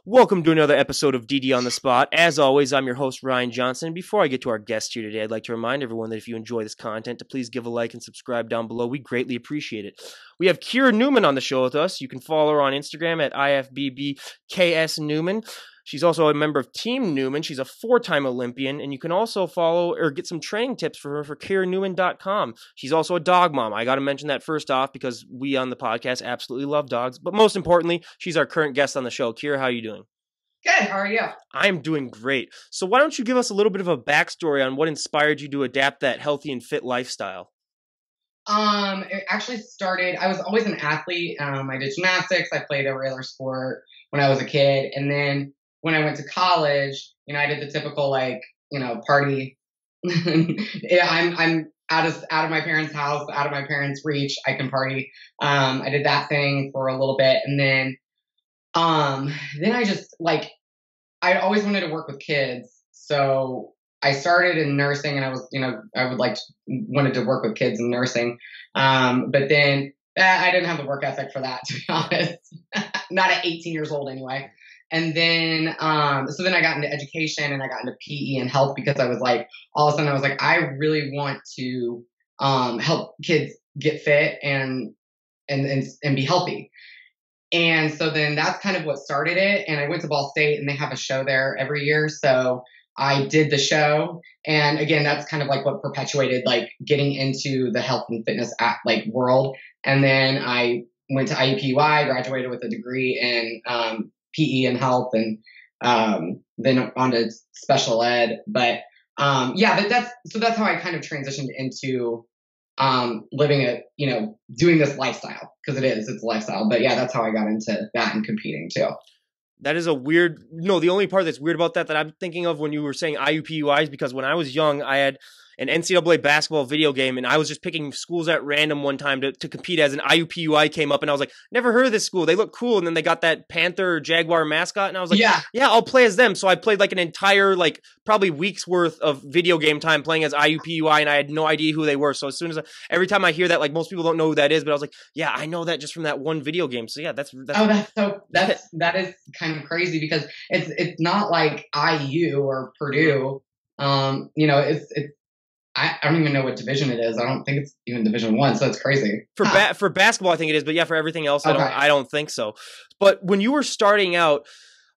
Welcome to another episode of DD on the Spot. As always, I'm your host, Ryan Johnson. Before I get to our guest here today, I'd like to remind everyone that if you enjoy this content, to please give a like and subscribe down below. We greatly appreciate it. We have Kira Neuman on the show with us. You can follow her on Instagram at IFBBKS Neuman. She's also a member of Team Neuman. She's a 4-time Olympian, and you can also follow or get some training tips for her for KiraNeuman.com. She's also a dog mom. I got to mention that first off because we on the podcast absolutely love dogs. But most importantly, she's our current guest on the show. Kira, how are you doing? Good. How are you? I'm doing great. So why don't you give us a little bit of a backstory on what inspired you to adapt that healthy and fit lifestyle? It actually started, I was always an athlete. I did gymnastics. I played every other sport when I was a kid. And then when I went to college, I did the typical party. Yeah, I'm out of my parents' house, out of my parents' reach. I can party. I did that thing for a little bit. And then I just I always wanted to work with kids. So I started in nursing and I was, wanted to work with kids in nursing. But then I didn't have the work ethic for that, to be honest, not at 18 years old anyway. And then, so then I got into education and I got into PE and health because I was all of a sudden I was I really want to, help kids get fit and be healthy. And so then that's kind of what started it. And I went to Ball State and they have a show there every year. So I did the show. And again, that's kind of what perpetuated getting into the health and fitness world. And then I went to IUPUI, graduated with a degree in PE and health, and then on to special ed. But that's how I kind of transitioned into living doing this lifestyle, because it's a lifestyle. But yeah, that's how I got into that and competing too. That is the only part that's weird about that I'm thinking of when you were saying IUPUI is because when I was young, I had an NCAA basketball video game, and I was just picking schools at random one time to compete as an IUPUI came up, and I was never heard of this school. They look cool. And then they got that Panther or Jaguar mascot, and I was yeah, I'll play as them. So I played an entire, probably week's worth of video game time playing as IUPUI, and I had no idea who they were. So as soon as every time I hear that, most people don't know who that is, but I was yeah, I know that just from that one video game. So yeah, that is kind of crazy because it's not like IU or Purdue. I don't even know what division it is. I don't think it's even Division I, so it's crazy. For basketball, I think it is, but yeah, for everything else, okay. I don't think so. But when you were starting out,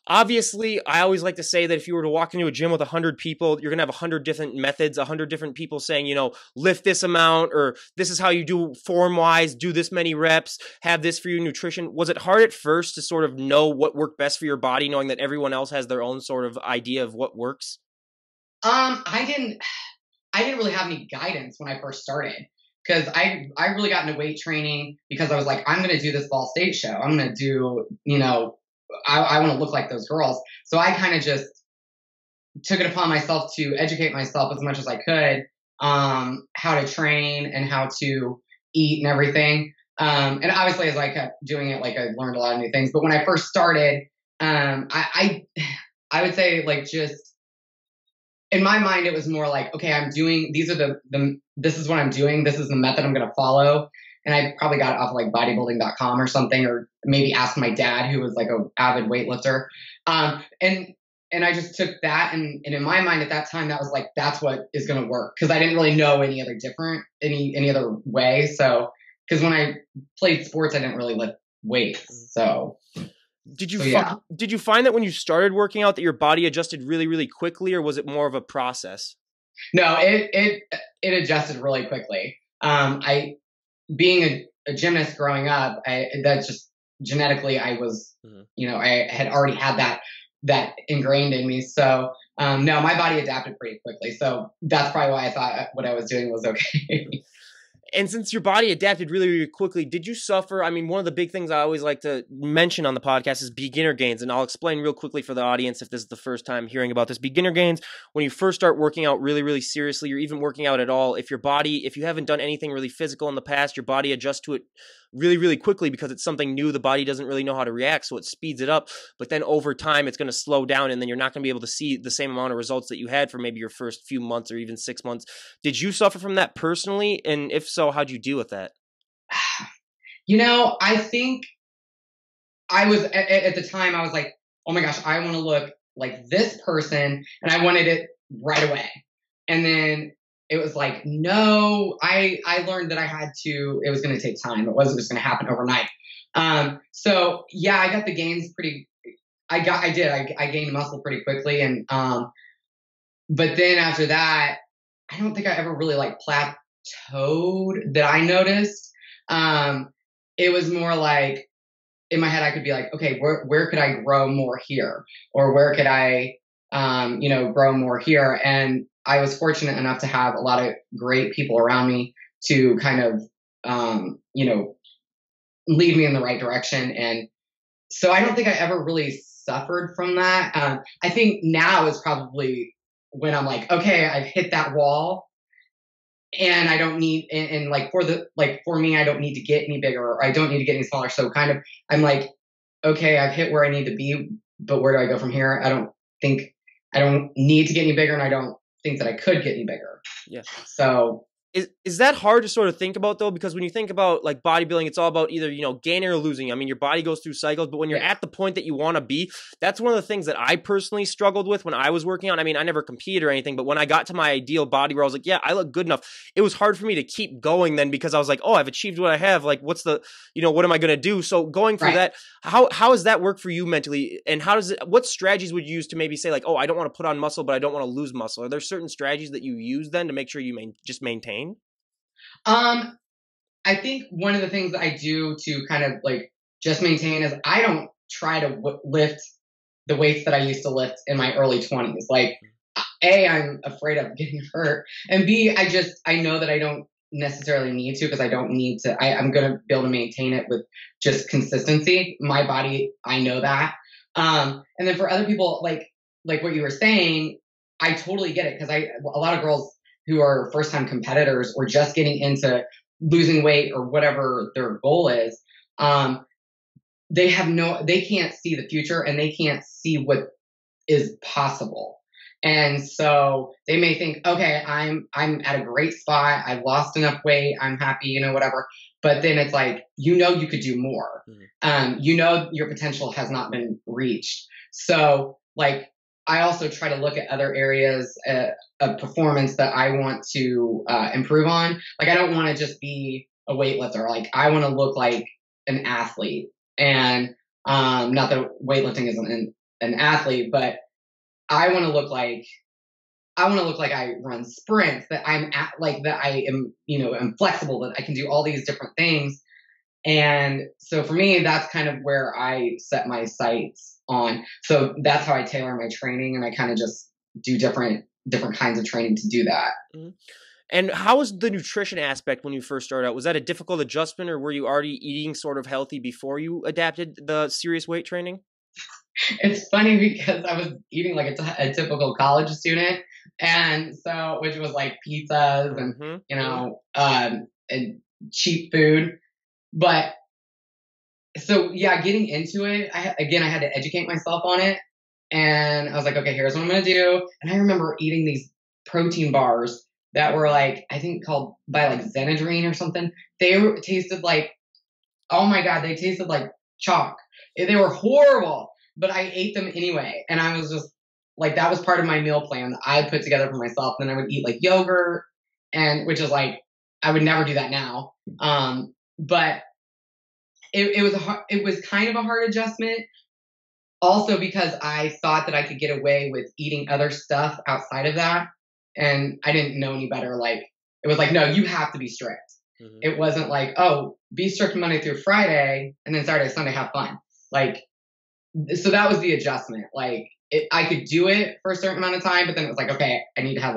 obviously, I always like to say that if you were to walk into a gym with 100 people, you're going to have 100 different methods, 100 different people saying, lift this amount, or this is how you do form-wise, do this many reps, have this for your nutrition. Was it hard at first to sort of know what worked best for your body, knowing that everyone else has their own sort of idea of what works? I didn't really have any guidance when I first started, because I really got into weight training because I was I'm going to do this Ball State show. I'm going to do, I want to look like those girls. So I kind of just took it upon myself to educate myself as much as I could, how to train and how to eat and everything. And obviously as I kept doing it, I learned a lot of new things. But when I first started, I would say just, in my mind, it was more okay, I'm doing, these are this is what I'm doing. This is the method I'm going to follow. And I probably got it off bodybuilding.com or something, or maybe asked my dad, who was an avid weightlifter. And I just took that. And in my mind at that time, that was that's what is going to work. Cause I didn't really know any other way. So, cause when I played sports, I didn't really lift weights. So. Did you find that when you started working out that your body adjusted really, really quickly, or was it more of a process? No, it adjusted really quickly. Being a gymnast growing up, that's just genetically I was, I had already had that ingrained in me. So no, my body adapted pretty quickly. So that's probably why I thought what I was doing was okay. And since your body adapted really, really quickly, did you suffer? I mean, one of the big things I always like to mention on the podcast is beginner gains. And I'll explain real quickly for the audience if this is the first time hearing about this. Beginner gains, when you first start working out really, really seriously, or even working out at all, if you haven't done anything really physical in the past, your body adjusts to it really, really quickly because it's something new. The body doesn't really know how to react, so it speeds it up. But then over time, it's going to slow down, and then you're not going to be able to see the same amount of results that you had for maybe your first few months or even 6 months. Did you suffer from that personally? And if so, how'd you deal with that? I think I was, at the time, I was oh my gosh, I want to look like this person, and I wanted it right away. And then it was like, no, I learned that it was going to take time. It wasn't just going to happen overnight. So yeah, I got the gains I gained muscle pretty quickly. And, but then after that, I don't think I ever really like plateaued that I noticed. It was more like in my head, I could be like, okay, where could I grow more here? Or where could I, grow more here? And I was fortunate enough to have a lot of great people around me to kind of, lead me in the right direction. And so I don't think I ever really suffered from that. I think now is probably when I'm like, okay, I've hit that wall and I don't need, and like for me, I don't need to get any bigger or I don't need to get any smaller. So kind of, I'm like, okay, I've hit where I need to be, but where do I go from here? I don't need to get any bigger, and I don't think that I could get any bigger. Yeah. So is that hard to sort of think about though? Because when you think about like bodybuilding, it's all about either, gaining or losing. I mean, your body goes through cycles, but when you're at the point that you want to be, that's one of the things that I personally struggled with when I was working on. I mean, I never competed or anything, but when I got to my ideal body where I was like, yeah, I look good enough, it was hard for me to keep going then because I was like, oh, I've achieved what I have. Like, what's the, what am I going to do? So going through that, how does that work for you mentally? And what strategies would you use to maybe say like, oh, I don't want to put on muscle, but I don't want to lose muscle? Are there certain strategies that you use then to make sure you just maintain? I think one of the things that I do to kind of like just maintain is I don't try to lift the weights that I used to lift in my early 20s. Like, A, I'm afraid of getting hurt, and B, I know that I don't necessarily need to because I don't need to. I'm going to be able to maintain it with just consistency. My body, I know that. And then for other people, like what you were saying, I totally get it because a lot of girls who are first-time competitors or just getting into losing weight or whatever their goal is, they can't see the future and they can't see what is possible. And so they may think, okay, I'm at a great spot. I've lost enough weight. I'm happy, whatever. But then it's like, you could do more. Mm-hmm. Your potential has not been reached. So like, I also try to look at other areas of performance that I want to improve on. Like, I don't want to just be a weightlifter. Like, I want to look like an athlete. And not that weightlifting isn't an athlete, but I want to look like I run sprints, that that I am, am flexible, that I can do all these different things. And so for me, that's kind of where I set my sights on. So that's how I tailor my training, and I kind of just do different kinds of training to do that. Mm-hmm. And how was the nutrition aspect when you first started out? Was that a difficult adjustment, or were you already eating sort of healthy before you adapted the serious weight training? It's funny because I was eating like a typical college student, and so which was like pizzas and mm-hmm. And cheap food. But so yeah, getting into it, I had to educate myself on it, and I was like, okay, here's what I'm gonna do. And I remember eating these protein bars that were like, I think called by like Xenadrine or something. Tasted like, oh my God, they tasted like chalk. They were horrible, but I ate them anyway. And I was just like, that was part of my meal plan that I put together for myself. Then I would eat like yogurt, and which is like, I would never do that now. But it was kind of a hard adjustment. Also because I thought that I could get away with eating other stuff outside of that. And I didn't know any better. Like, it was like, no, you have to be strict. Mm-hmm. It wasn't like, oh, be strict Monday through Friday, and then Saturday, Sunday, have fun. Like, so that was the adjustment. Like, I could do it for a certain amount of time, but then it was like, okay, I need to have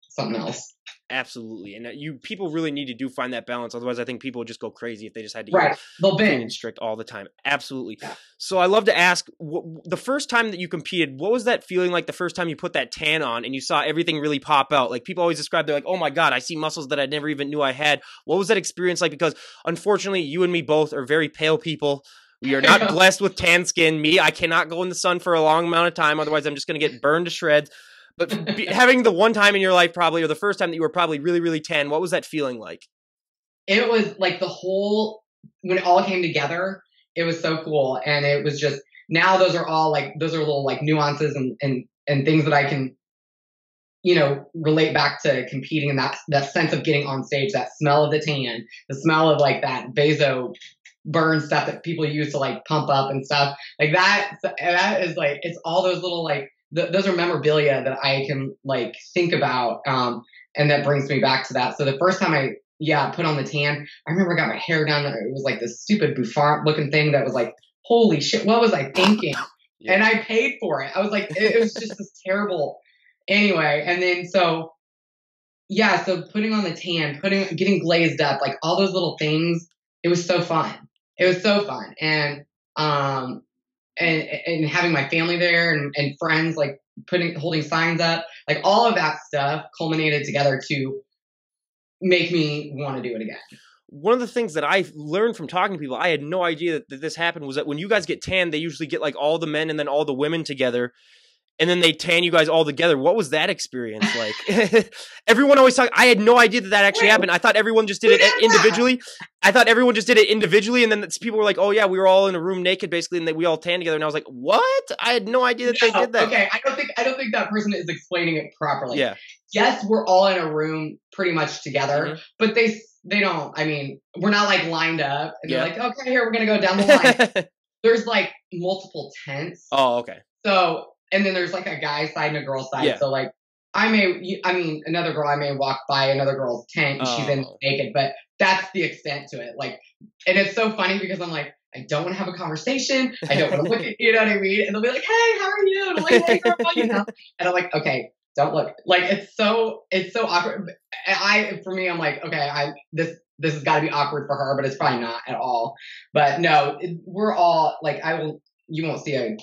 something else. Absolutely. And people really need to find that balance. Otherwise, I think people would just go crazy if they just had to eat clean and strict all the time. Absolutely. Yeah. So I love to ask, the first time that you competed, what was that feeling like the first time you put that tan on and you saw everything really pop out? Like, people always describe, they're like, oh my God, I see muscles that I never even knew I had. What was that experience like? Because unfortunately, you and me both are very pale people. We are not blessed with tan skin. I cannot go in the sun for a long amount of time. Otherwise, I'm just going to get burned to shreds. But having the one time in your life probably, or the first time that you were probably really, really tan, what was that feeling like? It was like when it all came together, it was so cool. And it was just now those are all like, those are little like nuances and things that I can, relate back to competing, and that sense of getting on stage, that smell of the tan, the smell of like that vaso burn stuff that people use to like pump up and stuff like that. That is like, it's all those little like, those are memorabilia that I can like think about. And that brings me back to that. So the first time I put on the tan, I remember I got my hair done. It was like this stupid bouffant looking thing that was like, holy shit, what was I thinking? Yeah. And I paid for it. I was like, it was just this terrible. Anyway, and then so putting on the tan, getting glazed up, like all those little things, it was so fun. It was so fun. And having my family there and friends like holding signs up, like all of that stuff culminated together to make me want to do it again. One of the things that I learned from talking to people, I had no idea that this happened, was that when you guys get tan, they usually get like all the men and then all the women together. And then they tan you guys all together. What was that experience like? Everyone always talk. I had no idea that actually happened. I thought everyone just did it individually. And then people were like, "Oh yeah, we were all in a room naked, basically, and we all tan together." And I was like, "What? I had no idea that they did that." Okay, I don't think that person is explaining it properly. Yeah. Yes, we're all in a room pretty much together, but they don't. I mean, we're not like lined up, and they're like, "Okay, here we're gonna go down the line." There's like multiple tents. Oh, okay. So. And then there's like a guy's side and a girl's side. Yeah. So like another girl, I may walk by another girl's tent and she's in naked, but that's the extent to it. Like, and it's so funny because I'm like, I don't want to have a conversation. I don't want to look at, you know what I mean? And they'll be like, "Hey, how are you?" And I'm like, "Hey, girl, And I'm like, "Okay, don't look." Like, it's so awkward. For me, I'm like, okay, this has got to be awkward for her, but it's probably not at all. But no, we're all like, you won't see a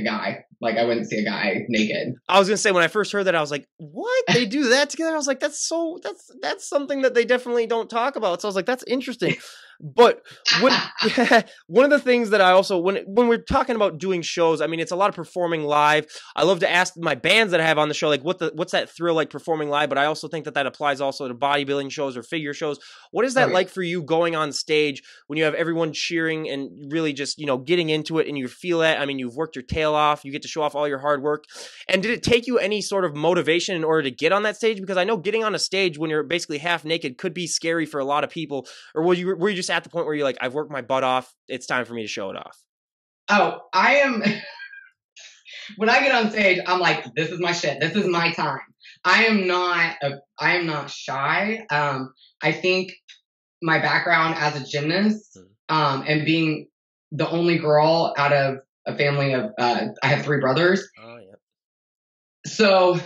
guy. Like, I wouldn't see a guy naked. I was gonna say, when I first heard that, I was like, "What? They do that together?" I was like, that's something that they definitely don't talk about. So I was like, that's interesting. But one of the things that I also, when we're talking about doing shows, I mean, it's a lot of performing live. I love to ask my bands that I have on the show, like, what's that thrill like performing live? But I also think that applies also to bodybuilding shows or figure shows. What is that like for you going on stage when you have everyone cheering and really just, getting into it and you feel that? I mean, you've worked your tail off, you get to show off all your hard work. And did it take you any sort of motivation in order to get on that stage? Because I know getting on a stage when you're basically half naked could be scary for a lot of people. Or were you just at the point where you're like, I've worked my butt off, it's time for me to show it off? Oh, I am. When I get on stage, I'm like, this is my shit. This is my time. I am not shy. I think my background as a gymnast, and being the only girl out of a family of, I have 3 brothers. Oh, yeah. So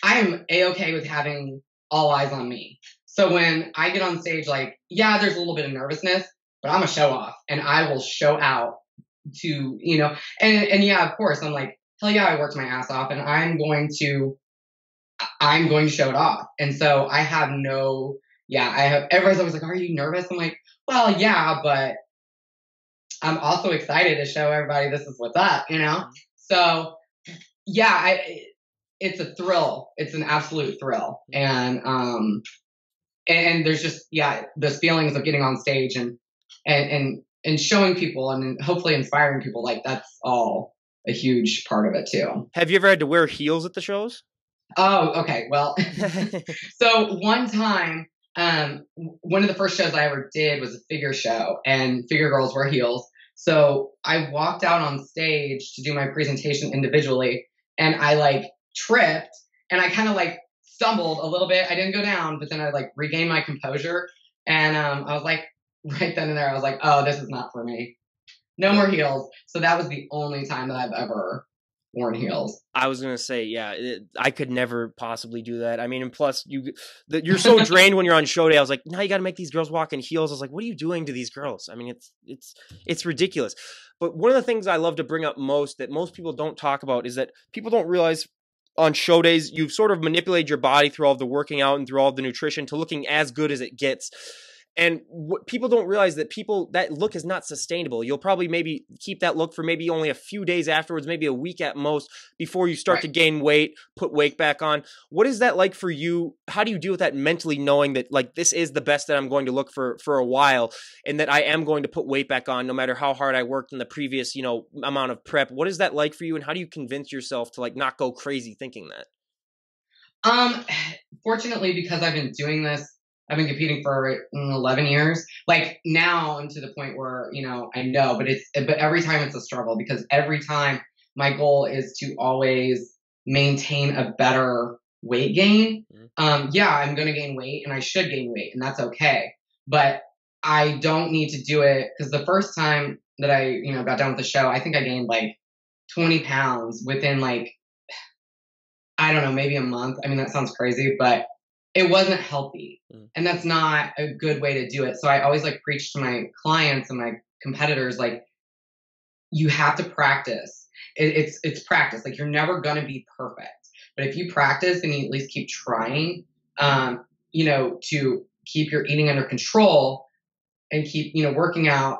I'm A-okay with having all eyes on me. So when I get on stage, like, there's a little bit of nervousness, but I'm a show off and I will show out to, and of course I'm like, hell yeah, I worked my ass off and I'm going to show it off. And so I have everybody's always like, "Are you nervous?" I'm like, well, yeah, but I'm also excited to show everybody this is what's up, So it's a thrill. It's an absolute thrill. And there's just, those feelings of getting on stage and showing people and hopefully inspiring people, like, that's all a huge part of it too. Have you ever had to wear heels at the shows? Oh, okay. Well, so one time, one of the first shows I ever did was a figure show, and figure girls wear heels. So I walked out on stage to do my presentation individually, and I like tripped and I kind of like stumbled a little bit. I didn't go down, but then I like regained my composure, and I was like, right then and there, I was like, oh, this is not for me. No more heels. So that was the only time that I've ever worn heels. I was going to say, I could never possibly do that. I mean, and plus you're so drained when you're on show day. I was like, now you got to make these girls walk in heels. I was like, what are you doing to these girls? I mean, it's ridiculous. But one of the things I love to bring up most that most people don't talk about is that people don't realize on show days, you've sort of manipulated your body through all the working out and through all the nutrition to looking as good as it gets. And what people don't realize that that look is not sustainable. You'll probably maybe keep that look for maybe only a few days afterwards, maybe a week at most, before you start to gain weight, put weight back on. What is that like for you? How do you deal with that mentally, knowing that like this is the best that I'm going to look for a while, and that I am going to put weight back on no matter how hard I worked in the previous, amount of prep? What is that like for you, and how do you convince yourself to like not go crazy thinking that? Fortunately, because I've been doing this, I've been competing for 11 years. Like now I'm to the point where, I know, but every time it's a struggle, because every time my goal is to always maintain a better weight gain. Yeah, I'm going to gain weight and I should gain weight, and that's okay. But I don't need to do it, because the first time that I, got done with the show, I think I gained like 20 pounds within like, I don't know, maybe a month. I mean, that sounds crazy, but it wasn't healthy. And that's not a good way to do it. So I always like preach to my clients and my competitors, like, you have to practice. It's practice. Like, you're never going to be perfect, but if you practice and you at least keep trying, to keep your eating under control and keep, working out,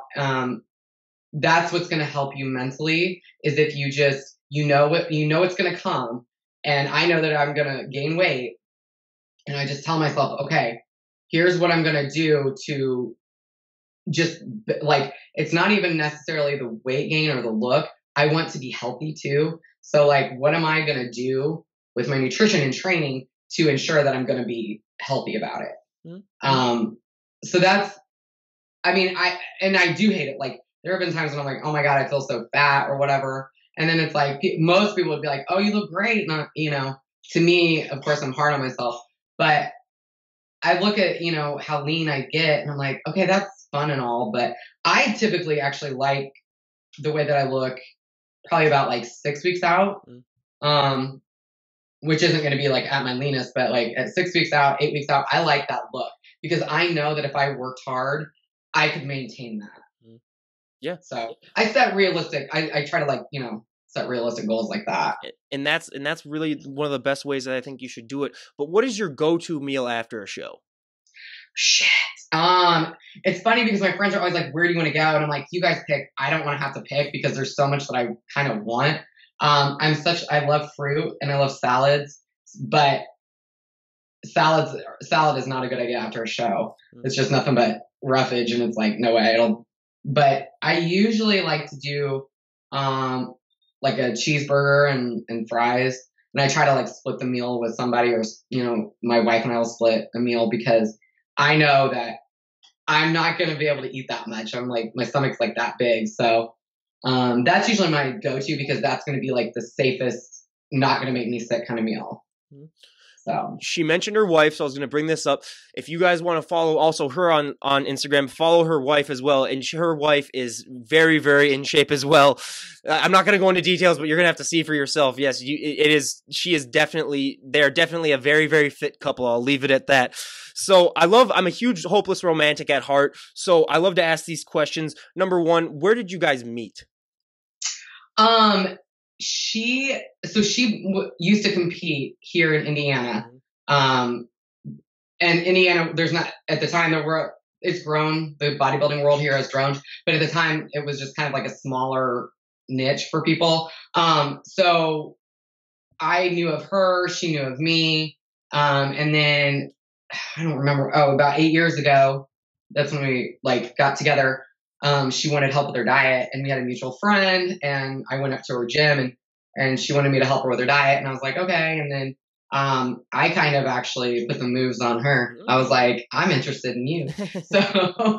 that's what's going to help you mentally, is if you just, it's going to come. And I know that I'm going to gain weight. And I just tell myself, okay, here's what I'm going to do to just like, it's not even necessarily the weight gain or the look. I want to be healthy too. So like, what am I going to do with my nutrition and training to ensure that I'm going to be healthy about it? So that's, I do hate it. Like, there have been times when I'm like, oh my God, I feel so fat or whatever. And then it's like, most people would be like, oh, you look great. And, to me, of course, I'm hard on myself, but I look at, how lean I get, and I'm like, okay, that's fun and all, but I typically actually like the way that I look probably about like 6 weeks out, which isn't going to be like at my leanest, but like at 6 weeks out, 8 weeks out, I like that look, because I know that if I worked hard, I could maintain that. Yeah. So I set realistic, I try to like, set realistic goals like that. And that's really one of the best ways that I think you should do it. But what is your go-to meal after a show? Shit. It's funny because my friends are always like, where do you want to go? And I'm like, you guys pick. I don't want to have to pick, because there's so much that I kind of want. I love fruit and I love salads, but salad is not a good idea after a show. It's just nothing but roughage, and it's like, no way. But I usually like to do, like a cheeseburger and fries. And I try to like split the meal with somebody, or, my wife and I will split a meal, because I know that I'm not going to be able to eat that much. I'm like, my stomach's like that big. So, that's usually my go-to, because that's going to be like the safest, not going to make me sick kind of meal. So she mentioned her wife, so I was going to bring this up. If you guys want to follow also her on Instagram, follow her wife as well. And her wife is very, very in shape as well. I'm not going to go into details, but you're going to have to see for yourself. Yes, they're definitely a very, very fit couple. I'll leave it at that. So I'm a huge hopeless romantic at heart. So I love to ask these questions. Number one, where did you guys meet? She used to compete here in Indiana. And Indiana, there's not, at the time it's grown. The bodybuilding world here has grown, but at the time it was just kind of like a smaller niche for people. So I knew of her, she knew of me. And then I don't remember, about 8 years ago, that's when we like got together. She wanted help with her diet, and we had a mutual friend, and I went up to her gym, and she wanted me to help her with her diet. And I was like, okay. And then, I kind of actually put the moves on her. I was like, I'm interested in you. So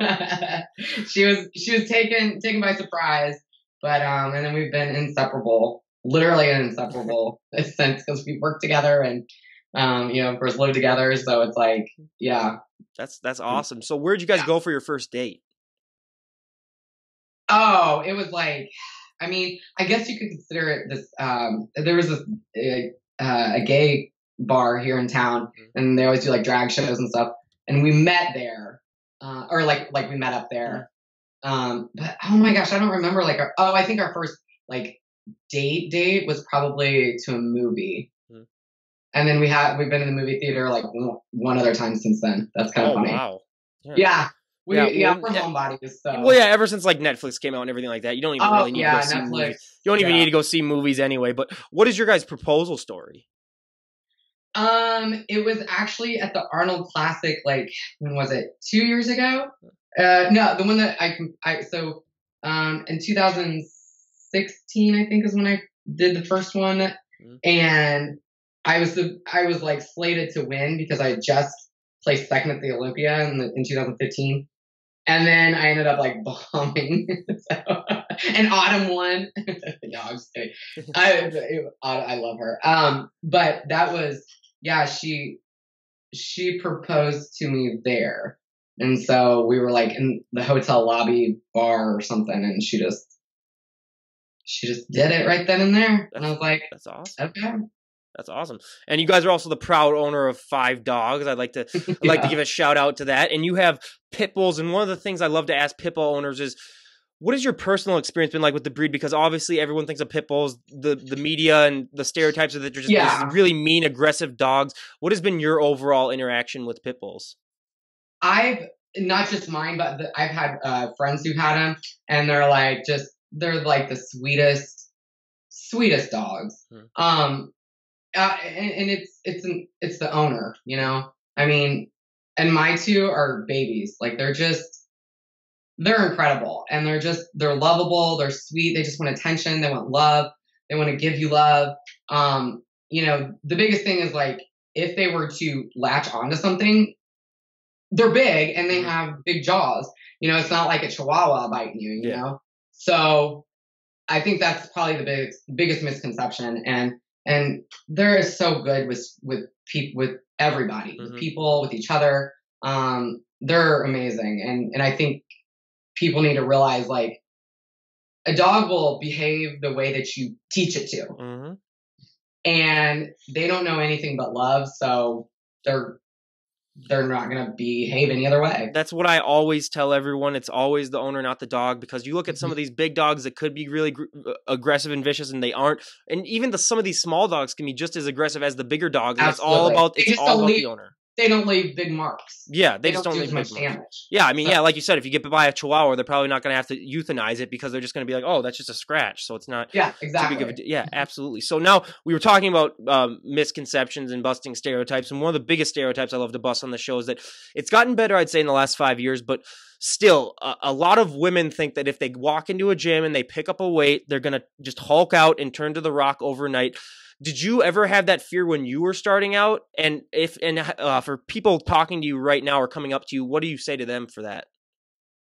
she was taken by surprise, but, and then we've been inseparable, literally inseparable since, because we worked together and, of course live together. So it's like, yeah. That's awesome. So where'd you guys go for your first date? Oh, it was like, I guess you could consider it this, there was a gay bar here in town, and they always do like drag shows and stuff. And we met there, or like we met up there. But oh my gosh, I don't remember I think our first like date was probably to a movie. And then we've been in the movie theater like one other time since then. That's kind of funny. Wow. Yeah. we're homebodies. So. Well, yeah, ever since like Netflix came out and everything like that, you don't even really need to go see movies. You don't even need to go see movies anyway. But what is your guys' proposal story? It was actually at the Arnold Classic. Like, when was it? 2 years ago? No, the one that in 2016, I think is when I did the first one, and I was like slated to win because I just placed second at the Olympia in 2015. And then I ended up like bombing. And Autumn won. No, I'm just kidding. I love her. But that was, she proposed to me there. And so we were like in the hotel lobby bar or something, and she just did it right then and there. And I was like, that's awesome. Okay. That's awesome. And you guys are also the proud owner of 5 dogs. I'd like to give a shout out to that. And you have pit bulls. And one of the things I love to ask pit bull owners is, what has your personal experience been like with the breed? Because obviously everyone thinks of pit bulls, the media and the stereotypes of that they're just these really mean, aggressive dogs. What has been your overall interaction with pit bulls? I've, not just mine, but I've had friends who've had them, and they're like the sweetest dogs. And it's the owner, you know. I mean, and my 2 are babies. Like, they're incredible, and they're lovable. They're sweet. They just want attention. They want love. They want to give you love. You know, the biggest thing is, like, if they were to latch onto something, they're big and they have big jaws. You know, it's not like a Chihuahua biting you. You know, so I think that's probably the biggest misconception. And they're so good with people, with everybody, with people, with each other. They're amazing. And I think people need to realize, like, a dog will behave the way that you teach it to. And they don't know anything but love. So they're not going to behave any other way. That's what I always tell everyone. It's always the owner, not the dog, because you look at some of these big dogs that could be really aggressive and vicious, and they aren't. And even some of these small dogs can be just as aggressive as the bigger dogs. And it's all about the owner. They don't leave big marks. Yeah, they just don't leave big marks. Yeah, I mean, like you said, if you get by a Chihuahua, they're probably not going to have to euthanize it because they're just going to be like, oh, that's just a scratch. So it's not. Yeah, exactly. Too big of absolutely. So now we were talking about misconceptions and busting stereotypes. And one of the biggest stereotypes I love to bust on the show is that it's gotten better, I'd say, in the last 5 years. But still, a lot of women think that if they walk into a gym and they pick up a weight, they're going to just hulk out and turn to the rock overnight. Did you ever have that fear when you were starting out? And for people talking to you right now or coming up to you, what do you say to them for that?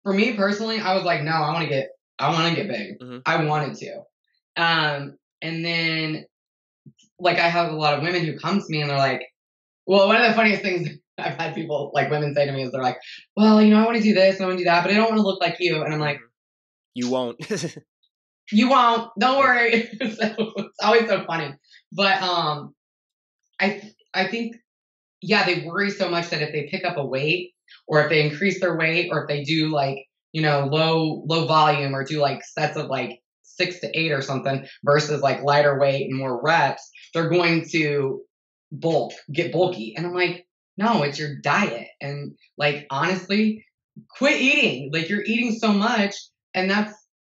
For me personally, I was like, no, I want to get big. I wanted to. And then, like, I have a lot of women who come to me and they're like, well, one of the funniest things I've had people, like, women say to me is they're like, well, you know, I want to do this and I want to do that, but I don't want to look like you. And I'm like, you won't. You won't. Don't worry. So it's always so funny. But I think, they worry so much that if they pick up a weight, or if they increase their weight, or if they do, like, you know, low volume, or do like sets of like 6 to 8 or something versus like lighter weight and more reps, they're going to get bulky. And I'm like, no, it's your diet. And, like, honestly, quit eating. Like, you're eating so much, and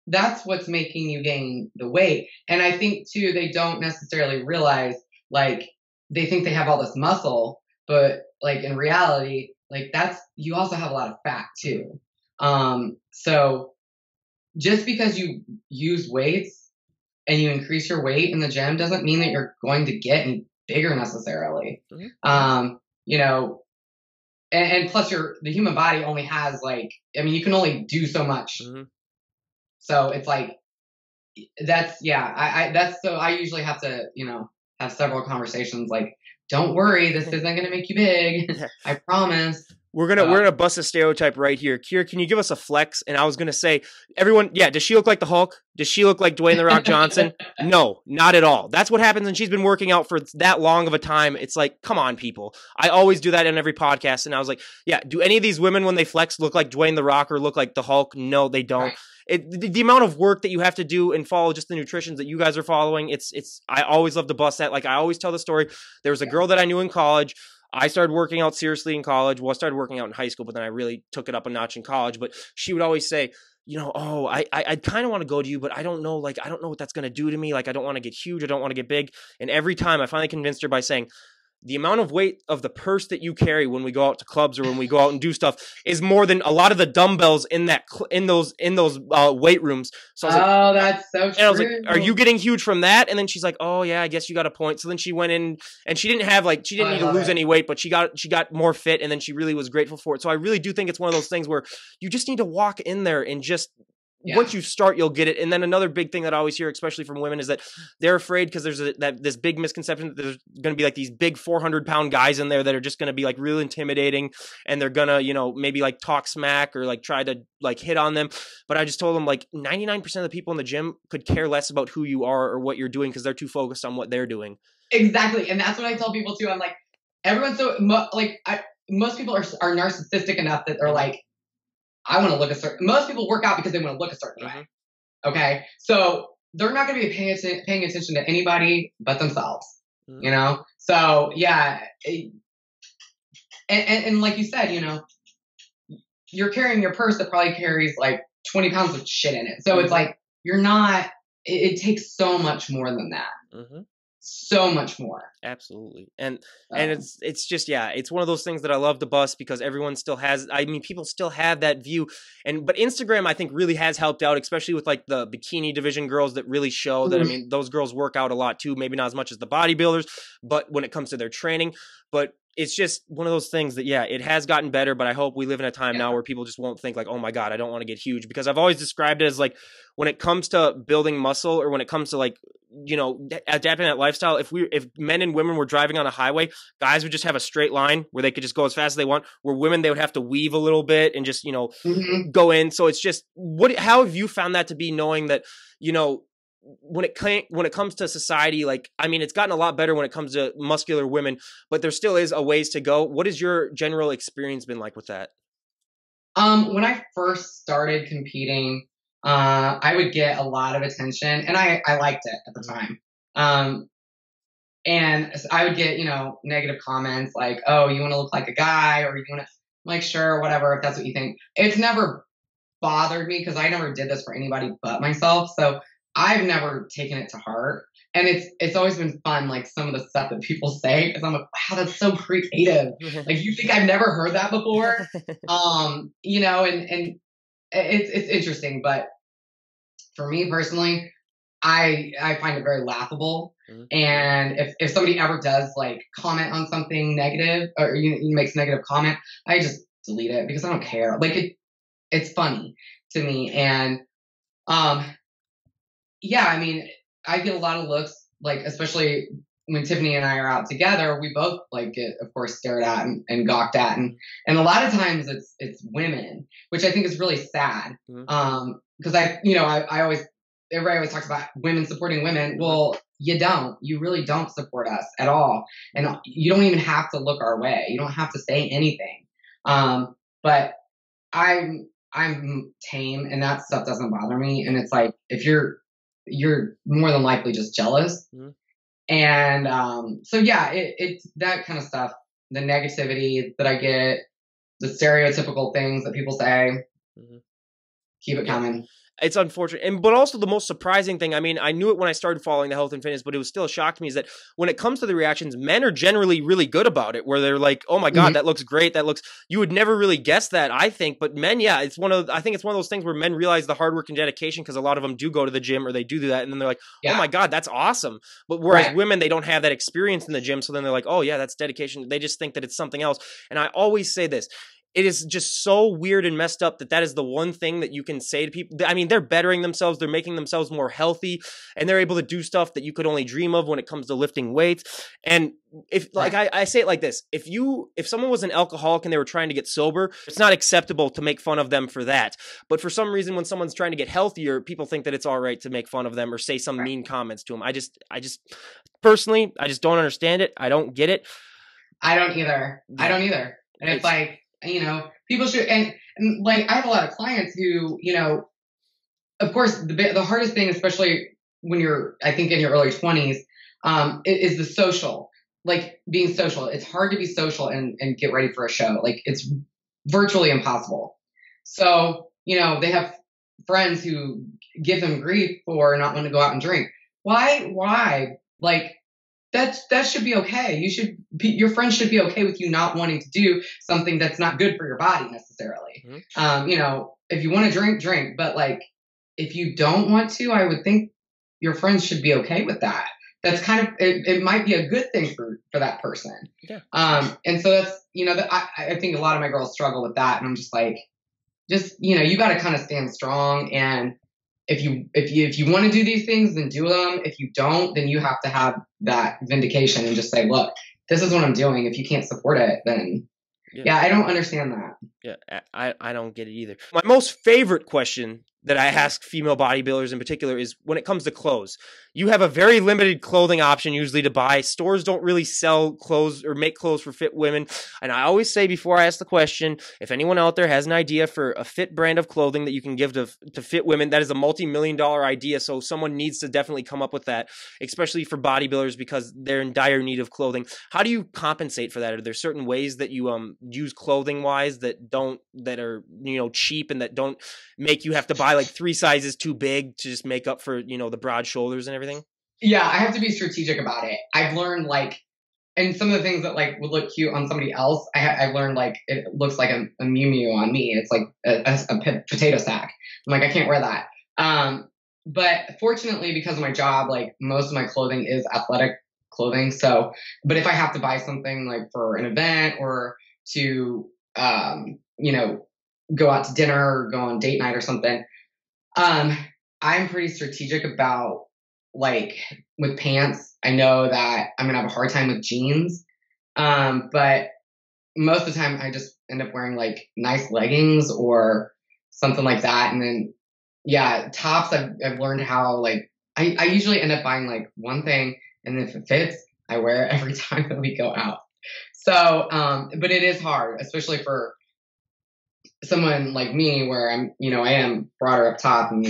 that's what's making you gain the weight. And I think too, they don't necessarily realize, like, they think they have all this muscle, but, like, in reality, like, you also have a lot of fat too. So just because you use weights and you increase your weight in the gym doesn't mean that you're going to get any bigger necessarily. You know, and plus the human body only has, like, I mean, you can only do so much. So it's like, I usually have to, you know, have several conversations like, don't worry, this isn't going to make you big. I promise. We're gonna bust a stereotype right here. Kira, can you give us a flex? And I was gonna say, everyone, does she look like the Hulk? Does she look like Dwayne "The Rock" Johnson? No, not at all. That's what happens when she's been working out for that long of a time. It's like, come on, people. I always do that in every podcast, and I was like, do any of these women when they flex look like Dwayne "The Rock" or look like the Hulk? No, they don't. Right. The amount of work that you have to do and follow just the nutrition that you guys are following, it's. I always love to bust that. Like, I always tell the story. There was a girl that I knew in college. I started working out seriously in college. Well, I started working out in high school, but then I really took it up a notch in college. But she would always say, you know, oh, I kind of want to go to you, but I don't know, like, I don't know what that's going to do to me. Like, I don't want to get huge. I don't want to get big. And every time I finally convinced her by saying, the amount of weight of the purse that you carry when we go out to clubs or when we go out and do stuff is more than a lot of the dumbbells in those weight rooms. So I was oh, that's so true. and I was like, are you getting huge from that? And then she's like, oh yeah, I guess you got a point. So then she went in and she didn't need to lose any weight, but she got more fit, and then she really was grateful for it. So I really do think it's one of those things where you just need to walk in there and just once you start, you'll get it. And then another big thing that I always hear, especially from women, is that they're afraid because there's this big misconception that there's going to be like these big 400-pound guys in there that are just going to be like real intimidating, and they're going to, you know, maybe like talk smack or like try to like hit on them. But I just told them like 99% of the people in the gym could care less about who you are or what you're doing because they're too focused on what they're doing. Exactly. And that's what I tell people too. I'm like, everyone's so most people are narcissistic enough that they're like, I want to look a certain. Most people work out because they want to look a certain way. Okay, so they're not going to be paying attention to anybody but themselves. You know. So yeah, and like you said, you know, you're carrying your purse that probably carries like 20 pounds of shit in it. So it's like you're not. It takes so much more than that. So much more. Absolutely. And it's just, yeah, it's one of those things that I love to bust because everyone still has, I mean, people still have that view. But Instagram, I think, really has helped out, especially with like the bikini division girls that really show that, I mean, those girls work out a lot too, maybe not as much as the bodybuilders, but when it comes to their training, but it's just one of those things that, yeah, it has gotten better, but I hope we live in a time now where people just won't think like, oh my God, I don't want to get huge, because I've always described it as like, when it comes to building muscle or when it comes to like, you know, adapting that lifestyle, if men and women were driving on a highway, guys would just have a straight line where they could just go as fast as they want, where women, they would have to weave a little bit and just, you know, go in. So it's just, how have you found that to be, knowing that, you know, when it comes to society, like, I mean, it's gotten a lot better when it comes to muscular women, but there still is a ways to go. What has your general experience been like with that? When I first started competing, I would get a lot of attention, and I liked it at the time. And I would get, you know, negative comments like, oh, you want to look like a guy, or you want to, like, sure, whatever, if that's what you think. It's never bothered me because I never did this for anybody but myself. So I've never taken it to heart. And it's always been fun, like some of the stuff that people say, because I'm like, wow, that's so creative. Like, you think I've never heard that before? You know, and it's interesting. But for me personally, I find it very laughable. And if somebody ever does like comment on something negative, or makes a negative comment, I just delete it because I don't care. Like, it's funny to me. And yeah, I mean, I get a lot of looks, like, especially when Tiffany and I are out together, we both like get, of course, stared at and gawked at. And a lot of times it's women, which I think is really sad. Because I always, everybody always talks about women supporting women. Well, you really don't support us at all. And you don't even have to look our way. You don't have to say anything. But I'm tame, and that stuff doesn't bother me. And it's like, if you're more than likely just jealous. And so yeah, it's that kind of stuff, the negativity that I get, the stereotypical things that people say, keep it coming. It's unfortunate. But also the most surprising thing, I mean, I knew it when I started following the health and fitness, but it was still a shock to me, is that when it comes to the reactions, men are generally really good about it, where they're like, oh my God, that looks great. You would never really guess that, I think. But men, yeah, I think it's one of those things where men realize the hard work and dedication, because a lot of them do go to the gym or they do that. And then they're like, oh my God, that's awesome. But whereas women, they don't have that experience in the gym. So then they're like, oh yeah, that's dedication. They just think that it's something else. And I always say this, it is just so weird and messed up that is the one thing that you can say to people. I mean, they're bettering themselves, they're making themselves more healthy, and they're able to do stuff that you could only dream of when it comes to lifting weights. And if, like, I say it like this, if someone was an alcoholic and they were trying to get sober, it's not acceptable to make fun of them for that. But for some reason, when someone's trying to get healthier, people think that it's all right to make fun of them or say some mean comments to them. I just personally, I just don't understand it. I don't get it. I don't either. And it's like, you know, people should, and like, I have a lot of clients who, you know, of course, the hardest thing, especially when you're, I think, in your early 20s, is the social. like being social. It's hard to be social and get ready for a show. Like it's virtually impossible. So, they have friends who give them grief for not wanting to go out and drink. Why? Like that should be okay. Your friends should be okay with you not wanting to do something that's not good for your body necessarily. If you want to drink, but like if you don't want to, I would think your friends should be okay with that. That's kind of it might be a good thing for that person. Yeah. And so that's I think a lot of my girls struggle with that, and I'm just like, you got to kind of stand strong, and if you want to do these things, then do them. If you don't, then you have to have that vindication and just say, look, this is what I'm doing. If you can't support it, then yeah, I don't understand that. Yeah, I don't get it either. My most favorite question that I ask female bodybuilders in particular is when it comes to clothes. You have a very limited clothing option usually to buy. Stores don't really sell clothes or make clothes for fit women. And I always say before I ask the question, if anyone out there has an idea for a fit brand of clothing that you can give to fit women, that is a multi-million-dollar idea. So someone needs to definitely come up with that, especially for bodybuilders because they're in dire need of clothing. How do you compensate for that? Are there certain ways that you use clothing-wise that are cheap and that don't make you have to buy like 3 sizes too big to just make up for the broad shoulders and everything? Yeah, I have to be strategic about it. I've learned and some of the things that like would look cute on somebody else, I've learned like it looks like a Mew Mew on me. It's like a potato sack. I'm like, I can't wear that. But fortunately, because of my job, like most of my clothing is athletic clothing. So, but if I have to buy something like for an event or to go out to dinner or go on date night or something, I'm pretty strategic about like with pants. I know that I'm gonna have a hard time with jeans, but most of the time I just end up wearing like nice leggings or something like that. And then tops, I've learned how like I usually end up buying like one thing, and if it fits, I wear it every time that we go out. So, but it is hard, especially for someone like me where I am broader up top and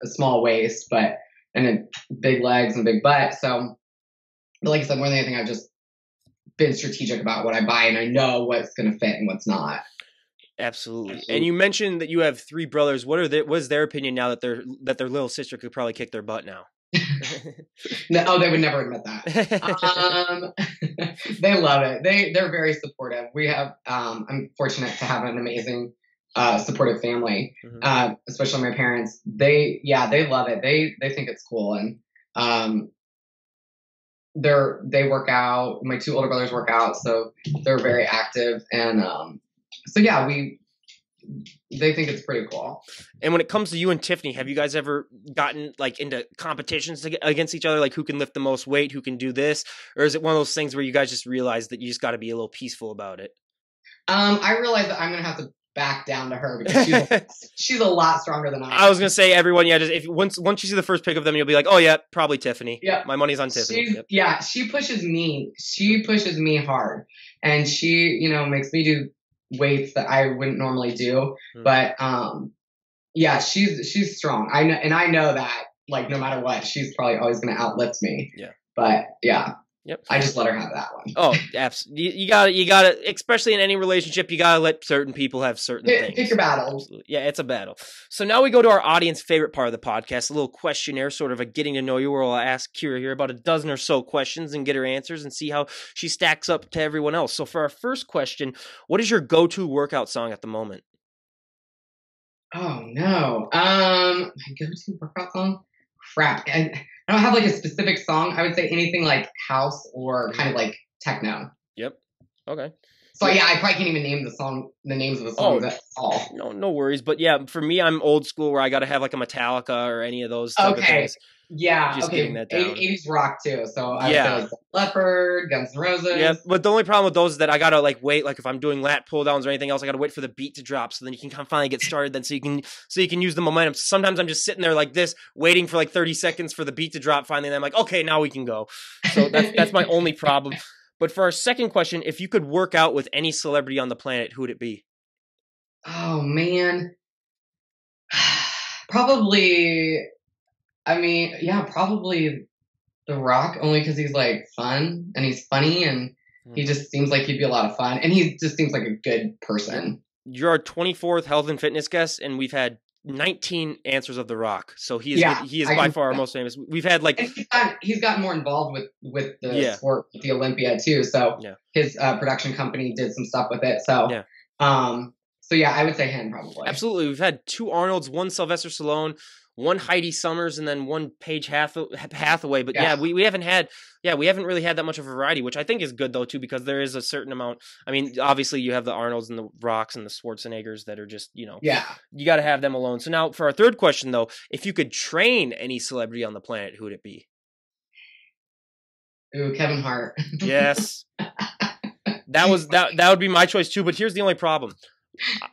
a small waist, and then big legs and big butt. So, but like I said, more than anything, I've just been strategic about what I buy, and I know what's going to fit and what's not. Absolutely. And you mentioned that you have 3 brothers. What is their opinion now that their little sister could probably kick their butt now? No, they would never admit that. They love it. They're very supportive. We have, I'm fortunate to have an amazing, supportive family, especially my parents. They love it. They think it's cool. And, they work out. My 2 older brothers work out, so they're very active. And, so yeah, they think it's pretty cool. And when it comes to you and Tiffany, have you guys ever gotten like into competitions against each other? Like who can lift the most weight, who can do this? Or is it one of those things where you guys just realize that you just got to be a little peaceful about it? I realize that I'm going to have to back down to her because she's a lot stronger than I am. I was going to say everyone, just once you see the first pic of them, you'll be like, oh yeah, probably Tiffany. Yeah. My money's on Tiffany. Yep. Yeah. She pushes me. She pushes me hard, and she, makes me do weights that I wouldn't normally do. But, she's strong. I know that like, no matter what, she's probably always going to outlift me. Yeah. But yeah. Yep. I just let her have that one. Oh, absolutely. You gotta, especially in any relationship, you gotta let certain people have certain things. Pick your battles. Absolutely. Yeah, it's a battle. So now we go to our audience favorite part of the podcast, a little questionnaire, sort of a getting to know you, where I'll ask Kira here about a dozen or so questions and get her answers and see how she stacks up to everyone else. So for our first question, what is your go-to workout song at the moment? Oh no. My go-to workout song? Crap. I don't have like a specific song. I would say anything like house or kind of like techno. Yep. Okay. So yeah, I probably can't even name the names of the songs at all. No worries. But yeah, for me, I'm old school where I got to have like a Metallica or any of those type of things. Yeah. Just getting that down. 80s rock too. So I would say like Leopard, Guns N' Roses. Yeah, but the only problem with those is that I gotta like wait. Like if I'm doing lat pull downs or anything else, I gotta wait for the beat to drop so then you can kind of finally get started. Then so you can use the momentum. Sometimes I'm just sitting there like this, waiting for like 30 seconds for the beat to drop. Finally, and I'm like, okay, now we can go. So that's my only problem. But for our second question, if you could work out with any celebrity on the planet, who would it be? Oh man, probably. I mean, yeah, probably The Rock, only because he's like fun and he's funny and he just seems like he'd be a lot of fun and he just seems like a good person. You're our 24th health and fitness guest, and we've had 19 answers of The Rock. So he is by far our most famous. We've had like, and he's gotten more involved with the sport, with the Olympia too. So his production company did some stuff with it. So so yeah, I would say him probably. Absolutely. We've had 2 Arnolds, 1 Sylvester Stallone, 1 Heidi Summers, and then 1 Paige Hathaway. But we haven't really had that much of a variety, which I think is good though too, because there is a certain amount. I mean, obviously you have the Arnolds and the Rocks and the Schwarzeneggers that are just, you got to have them alone. So now for our third question though, if you could train any celebrity on the planet, who would it be? Ooh, Kevin Hart. Yes. That would be my choice too, but here's the only problem.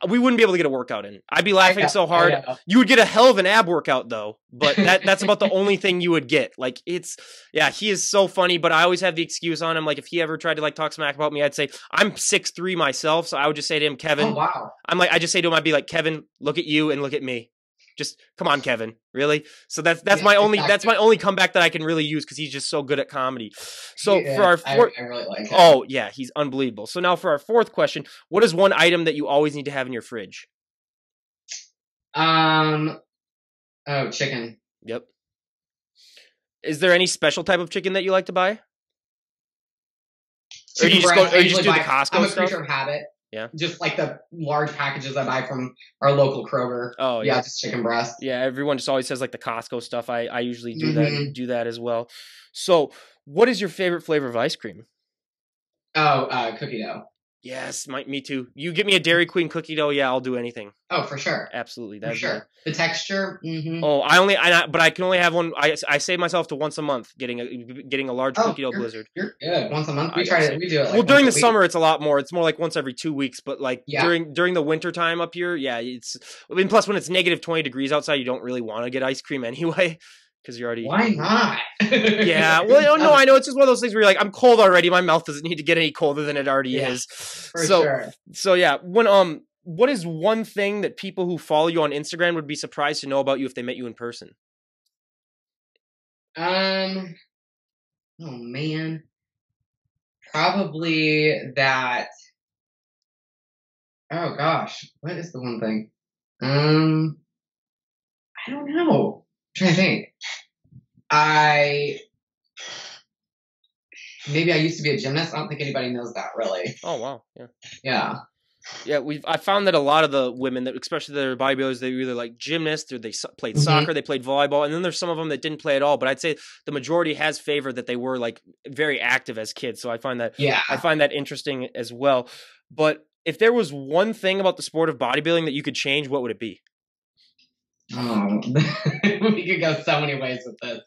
We wouldn't be able to get a workout in. I'd be laughing so hard. You would get a hell of an ab workout though, but that's about the only thing you would get. Like he is so funny, but I always have the excuse on him. Like if he ever tried to like talk smack about me, I'd say I'm 6'3" myself, so I would just say to him, Kevin. Oh wow. I just say to him, I'd be like, Kevin, look at you and look at me. Just come on, Kevin. Really? So that's my only comeback that I can really use because he's just so good at comedy. So for our fourth, I really like him. Oh yeah, he's unbelievable. So now for our fourth question, what is one item that you always need to have in your fridge? Chicken. Yep. Is there any special type of chicken that you like to buy? Or you just do the Costco stuff? I'm a creature of habit. Yeah. Just like the large packages I buy from our local Kroger. Oh, yeah. Just chicken breast. Yeah, everyone just always says like the Costco stuff. I usually do that as well. So, what is your favorite flavor of ice cream? Cookie dough. Yes, me too. You get me a Dairy Queen cookie dough, yeah, I'll do anything. Oh, for sure. Absolutely. That's for sure. The texture. Mm-hmm. Oh, but I can only have one. I save myself to once a month getting a large cookie dough blizzard. You're good. Once a month. We do it. Like during the summer, it's a lot more. It's more like once every 2 weeks. But like during the winter time up here, plus when it's negative 20 degrees outside, you don't really want to get ice cream anyway. Because you're already. Why not? Yeah. Well, no, I know. It's just one of those things where you're like, I'm cold already. My mouth doesn't need to get any colder than it already is. For sure. So yeah. What is one thing that people who follow you on Instagram would be surprised to know about you if they met you in person? Oh man. Probably that. Oh gosh, what is the one thing? I don't know. I'm trying to think. Maybe I used to be a gymnast. I don't think anybody knows that really. Oh wow, yeah. Yeah. Yeah, I found that a lot of the women, that especially that are bodybuilders, they were either like gymnasts or they played soccer, they played volleyball, and then there's some of them that didn't play at all. But I'd say the majority has favored that they were like very active as kids. So I find that interesting as well. But if there was one thing about the sport of bodybuilding that you could change, what would it be? Oh, we could go so many ways with this.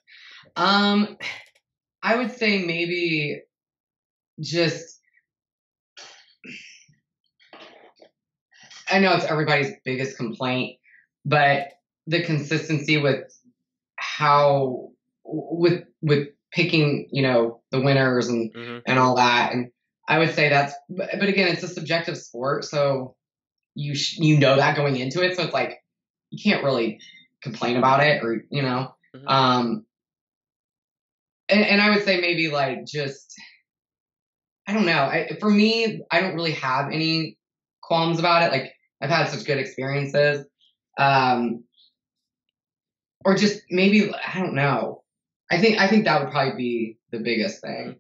I would say maybe just. I know it's everybody's biggest complaint, but the consistency with picking, the winners and all that. And I would say but again, it's a subjective sport. So you know that going into it. So it's like, you can't really complain about it or, and I would say maybe like just, I don't know. For me, I don't really have any qualms about it. Like I've had such good experiences. Or just maybe, I don't know. I think that would probably be the biggest thing.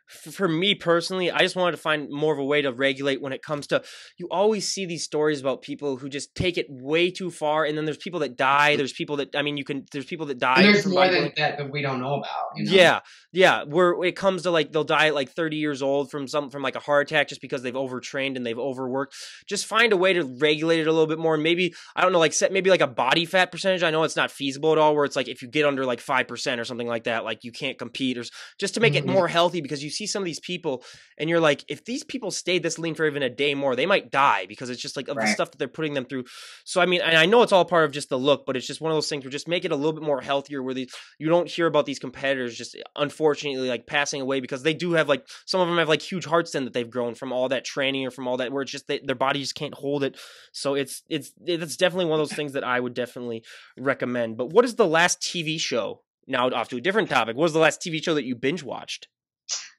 For me personally, I just wanted to find more of a way to regulate when it comes to, you always see these stories about people who just take it way too far. And then there's people that die. There's people that, there's people that die. And there's more than that we don't know about. Yeah. Where it comes to like, they'll die at like 30 years old from like a heart attack just because they've overtrained and they've overworked. Just find a way to regulate it a little bit more. And maybe, I don't know, like set maybe like a body fat percentage. I know it's not feasible at all, where it's like, if you get under like 5% or something like that, like you can't compete, or just to make it more healthy, because you see some of these people and you're like, if these people stayed this lean for even a day more, they might die, because it's just like of the stuff that they're putting them through. So and I know it's all part of just the look, but it's just one of those things where just make it a little bit more healthier, where you don't hear about these competitors just unfortunately like passing away because they do have like, some of them have like huge heart stem that they've grown from all that training or from all that, where it's just their body just can't hold it. So it's definitely one of those things that I would definitely recommend. But what is the last TV show Now off to a different topic. What was the last TV show that you binge watched?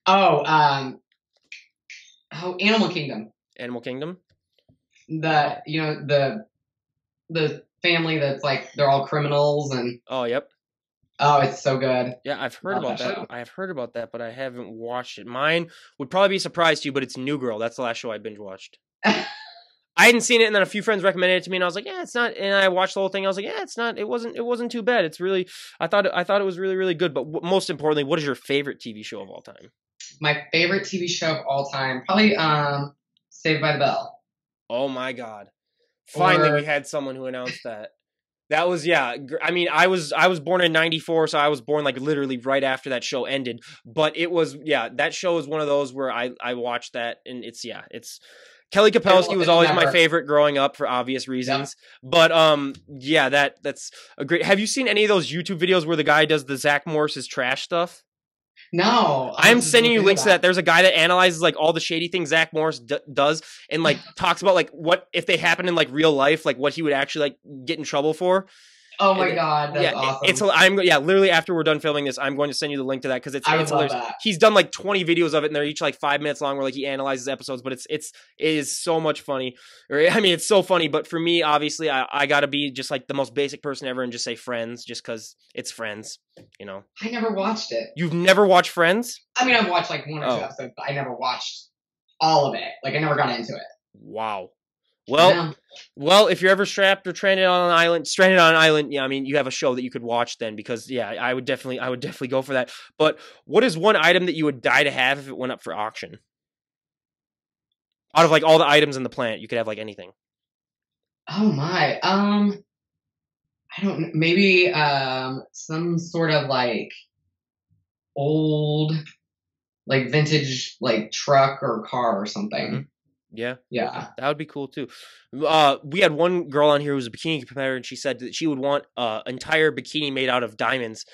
Oh, Animal Kingdom. Animal Kingdom? The family that's like, they're all criminals and. Oh, yep. Oh, it's so good. Yeah, I've heard about that. I've heard about that, but I haven't watched it. Mine would probably be a surprise to you, but it's New Girl. That's the last show I binge watched. I hadn't seen it, and then a few friends recommended it to me, and I was like, yeah, it's not. And I watched the whole thing. I was like, yeah, it's not. It wasn't too bad. It's really. I thought it was really, really good. But most importantly, what is your favorite TV show of all time? My favorite TV show of all time, probably Saved by the Bell. Oh my God! Finally, we had someone who announced that. That was, yeah. I mean, I was born in '94, so I was born like literally right after that show ended. But it was, yeah, that show is one of those where I watched that, and it's Kelly Kapowski was always my favorite growing up for obvious reasons. Yeah. But yeah, that's a great. Have you seen any of those YouTube videos where the guy does the Zach Morris's trash stuff? No. I'm sending you links to that. There's a guy that analyzes like all the shady things Zach Morris does and like talks about like what if they happen in like real life, like what he would actually like get in trouble for. Oh my God, that's awesome. Literally after we're done filming this, I'm going to send you the link to that because it's hilarious. That. He's done like 20 videos of it and they're each like 5 minutes long where like he analyzes episodes, but it is so much funny. I mean, it's so funny, but for me, obviously, I gotta be just like the most basic person ever and just say Friends, just because it's Friends, you know. I never watched it. You've never watched Friends? I mean, I've watched like one or two episodes, but I never watched all of it. Like I never got into it. Wow. Well, if you're ever stranded on an island, yeah, I mean, you have a show that you could watch then because, yeah, I would definitely go for that. But what is one item that you would die to have if it went up for auction? Out of like all the items in the planet, you could have like anything. Oh my, I don't know. Maybe some sort of like old, like vintage, like truck or car or something. Mm-hmm. Yeah. That would be cool too. We had one girl on here who was a bikini competitor, and she said that she would want an entire bikini made out of diamonds,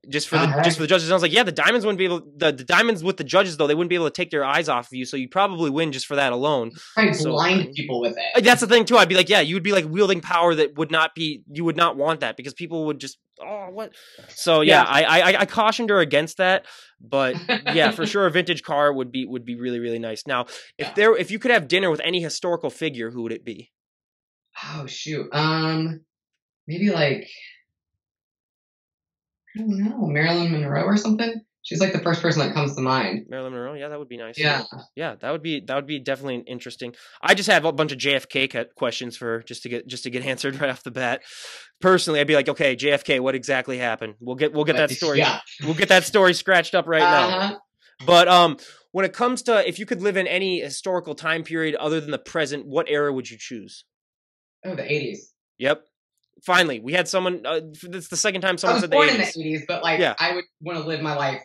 just for the judges. And I was like, yeah, the diamonds wouldn't be able. The diamonds with the judges though, they wouldn't be able to take their eyes off of you, so you probably win just for that alone. Blind people with it. That's the thing too. I'd be like, yeah, you would be like wielding power that would not be. You would not want that because people would just. Oh, what? So yeah, I cautioned her against that, but yeah, for sure, a vintage car would be really, really nice. Now, if you could have dinner with any historical figure, who would it be? Oh shoot, maybe like I don't know, Marilyn Monroe or something. She's like the first person that comes to mind. Marilyn Monroe, yeah, that would be nice. Yeah, that would be definitely interesting. I just have a bunch of JFK questions for her just to get answered right off the bat. Personally, I'd be like, okay, JFK, what exactly happened? We'll get that story. Yeah. We'll get that story scratched up right now. But when it comes to if you could live in any historical time period other than the present, what era would you choose? Oh, the 80s. Yep. Finally, we had someone. It's the second time someone said the 80s. I was born in the 80s, but like I would want to live my life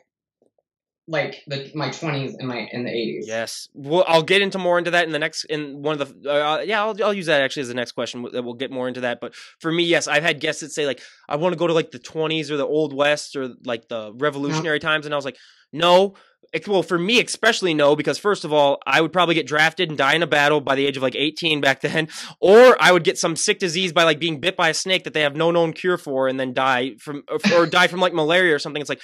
like my 20s in the 80s. Yes. Well, I'll get into more into that in one of the I'll use that actually as the next question. We'll get more into that. But for me, yes, I've had guests that say like I want to go to like the 20s or the Old West or like the Revolutionary times, and I was like, no. Well, for me especially no, because first of all, I would probably get drafted and die in a battle by the age of like 18 back then, or I would get some sick disease by like being bit by a snake that they have no known cure for and then die from like malaria or something. It's like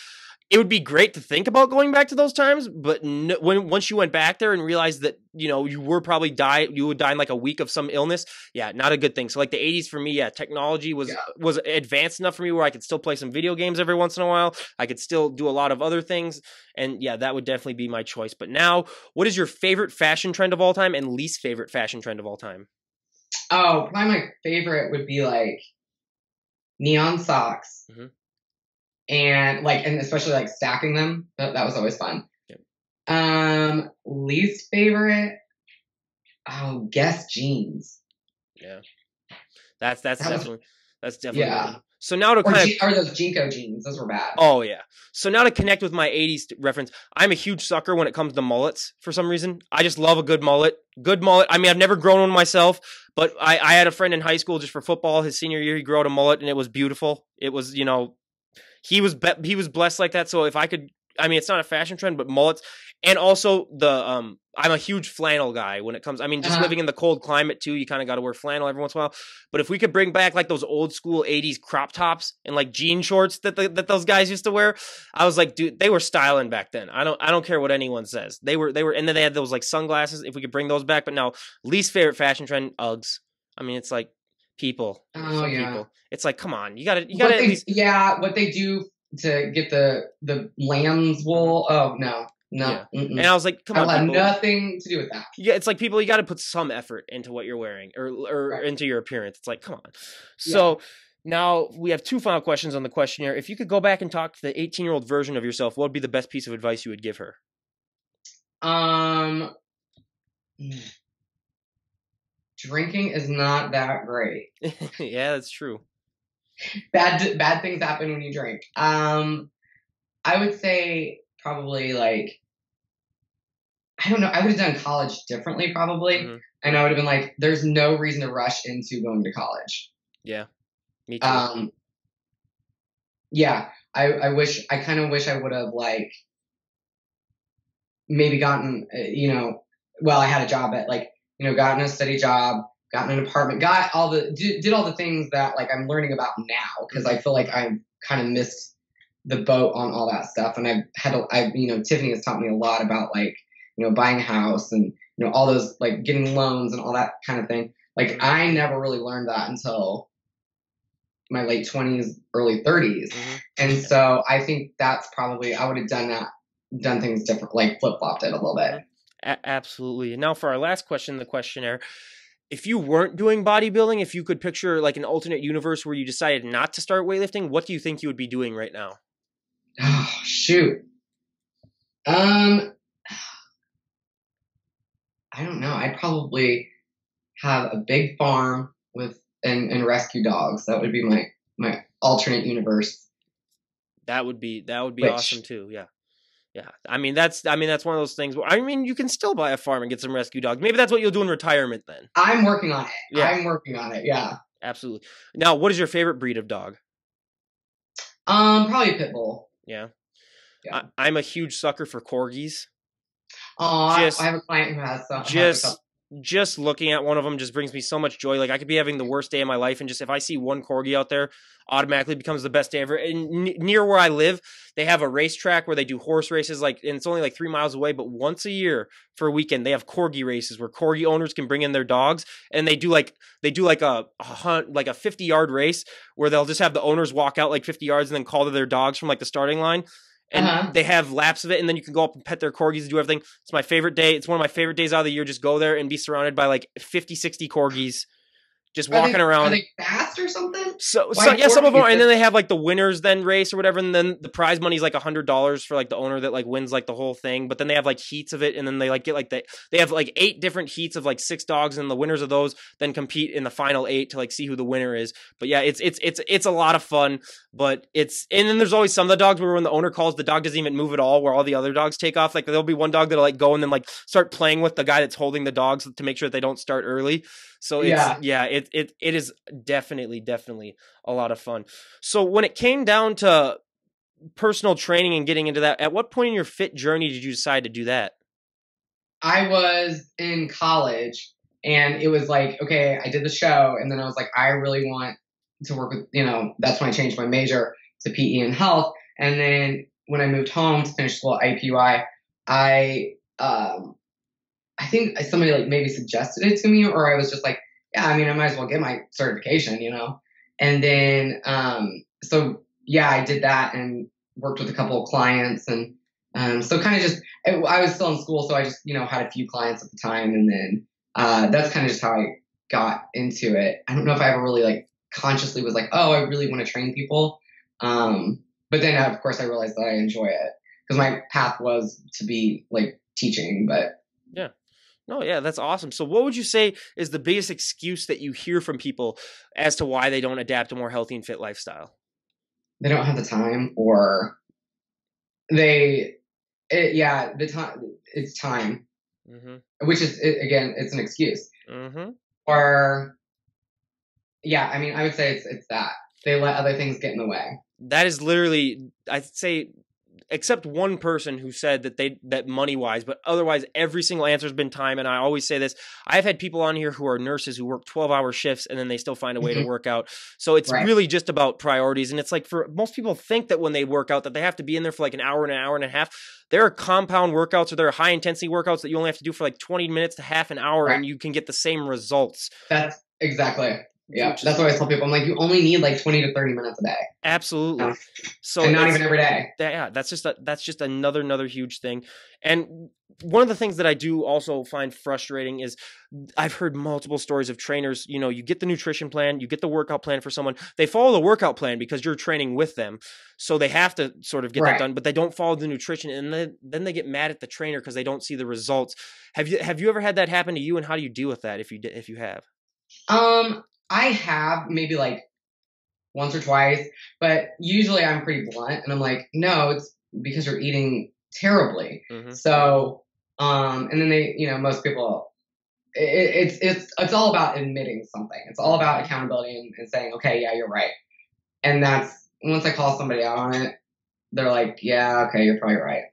it would be great to think about going back to those times, but once you went back there and realized that, you know, you would die in like a week of some illness. Yeah, not a good thing. So like the 80s for me, yeah, technology was advanced enough for me where I could still play some video games every once in a while. I could still do a lot of other things. And yeah, that would definitely be my choice. But now, what is your favorite fashion trend of all time and least favorite fashion trend of all time? Oh, probably my favorite would be like neon socks. Mm-hmm. And especially like stacking them. That was always fun. Yep. Least favorite. Oh, Guess jeans. Yeah. That's definitely. Yeah. So now to or those Jinko jeans, those were bad. Oh yeah. So now to connect with my 80s reference, I'm a huge sucker when it comes to mullets for some reason. I just love a good mullet. Good mullet. I mean, I've never grown one myself, but I had a friend in high school just for football. His senior year, he grew out a mullet and it was beautiful. It was, you know, he was blessed like that. So if I could, I mean, it's not a fashion trend, but mullets, and also the I'm a huge flannel guy when it comes. I mean, just living in the cold climate too, you kind of got to wear flannel every once in a while. But if we could bring back like those old school '80s crop tops and like jean shorts that those guys used to wear, I was like, dude, they were styling back then. I don't care what anyone says. They were, and then they had those like sunglasses. If we could bring those back, but now least favorite fashion trend, Uggs. I mean, it's like people, people. It's like, come on, you gotta at least. Yeah, what they do to get the lamb's wool. Oh no. No, yeah. And I was like, come on, I have nothing to do with that. Yeah, it's like people, you got to put some effort into what you're wearing or right. into your appearance. It's like, come on. So now we have 2 final questions on the questionnaire. If you could go back and talk to the 18-year-old version of yourself, what would be the best piece of advice you would give her? Drinking is not that great. Yeah, that's true. Bad things happen when you drink. I would say probably like, I don't know, I would have done college differently probably. And I would have been like, there's no reason to rush into going to college. Yeah, me too. Yeah, I kind of wish I would have like maybe gotten, I had a job at like, gotten a steady job, gotten an apartment, got all did all the things that like I'm learning about now. Cause I feel like I've kind of missed the boat on all that stuff. And Tiffany has taught me a lot about like, buying a house and, all those like getting loans and all that kind of thing. Like I never really learned that until my late 20s, early 30s. And so I think that's probably, I would have done things different, like flip-flopped it a little bit. Absolutely. And now for our last question, the questionnaire. If you weren't doing bodybuilding, if you could picture like an alternate universe where you decided not to start weightlifting, what do you think you would be doing right now? Oh, shoot. I don't know. I'd probably have a big farm and rescue dogs. That would be my alternate universe. That would be awesome too. Yeah. Yeah. I mean, that's one of those things where, I mean, you can still buy a farm and get some rescue dogs. Maybe that's what you'll do in retirement then. I'm working on it. Yeah. I'm working on it. Yeah. Absolutely. Now, what is your favorite breed of dog? Probably a pit bull. Yeah. I'm a huge sucker for corgis. I have a client who has some. Just looking at one of them just brings me so much joy. Like I could be having the worst day of my life, and just if I see one corgi out there, automatically becomes the best day ever. And near where I live, they have a racetrack where they do horse races. And it's only like 3 miles away, but once a year for a weekend, they have corgi races where corgi owners can bring in their dogs, and they do like a hunt, like a 50-yard race where they'll just have the owners walk out like 50 yards and then call to their dogs from like the starting line. And they have laps of it, and then you can go up and pet their corgis and do everything. It's my favorite day. It's one of my favorite days out of the year. Just go there and be surrounded by like 50, 60 corgis just walking around. Are they fast or something? So yeah, some of them are, and then they have like the winners then race or whatever, and then the prize money is like $100 for like the owner that like wins like the whole thing. But then they have like heats of it, and then they like get like they have like 8 different heats of like 6 dogs, and the winners of those then compete in the final 8 to like see who the winner is. But yeah, it's a lot of fun. But and then there's always some of the dogs where when the owner calls, the dog doesn't even move at all, where all the other dogs take off. Like there'll be one dog that'll like go and then like start playing with the guy that's holding the dogs to make sure that they don't start early. So it is definitely a lot of fun. So when it came down to personal training and getting into that, at what point in your fit journey did you decide to do that? I was in college, and it was like, okay, I did the show, and then I was like, I really want to work with, that's when I changed my major to PE and health. And then when I moved home to finish school at IPUI, I think somebody like maybe suggested it to me, or I was just like, yeah, I mean, I might as well get my certification, And then, I did that and worked with a couple of clients. And so kind of just, I was still in school, so I just, had a few clients at the time. And then that's kind of just how I got into it. I don't know if I ever really like consciously was like, oh, I really want to train people. But then, of course, I realized that I enjoy it because my path was to be like teaching, but. Yeah. No, yeah, that's awesome. So what would you say is the biggest excuse that you hear from people as to why they don't adapt a more healthy and fit lifestyle? They don't have the time, or the time, it's time, which is, again, it's an excuse. Or, I mean, I would say it's that. They let other things get in the way. That is literally, I'd say, except one person who said that money wise, but otherwise every single answer has been time. And I always say this, I've had people on here who are nurses who work 12-hour shifts and then they still find a way to work out. So it's really just about priorities. And it's like, for most people think that when they work out that they have to be in there for like an hour and a half. There are compound workouts or there are high intensity workouts that you only have to do for like 20 minutes to half an hour and you can get the same results. That's exactly. Yeah, that's what I tell people. I'm like, you only need like 20 to 30 minutes a day. Absolutely. So and not even every day. Yeah, that's just another huge thing. And one of the things that I do also find frustrating is I've heard multiple stories of trainers, you get the nutrition plan, you get the workout plan for someone, they follow the workout plan because you're training with them. So they have to sort of get that done, but they don't follow the nutrition. And then they get mad at the trainer because they don't see the results. Have you ever had that happen to you, and how do you deal with that if you have? I have maybe like once or twice, but usually I'm pretty blunt and I'm like, no, it's because you're eating terribly. So, and then they, most people, it's all about admitting something. It's all about accountability and saying, okay, yeah, you're right. And that's, once I call somebody out on it, they're like, yeah, okay, you're probably right.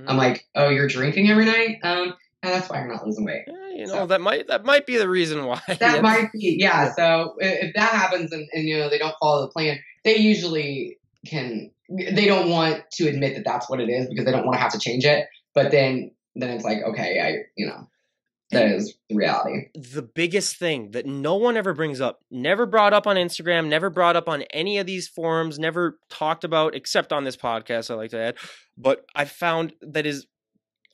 I'm like, oh, you're drinking every night? And that's why you're not losing weight. So that might be the reason why. That might be, yeah. So if that happens and they don't follow the plan, they usually they don't want to admit that that's what it is because they don't want to have to change it. But then it's like, okay, that is the reality. The biggest thing that no one ever brings up, never brought up on Instagram, never brought up on any of these forums, never talked about, except on this podcast, I like to add, but I found that is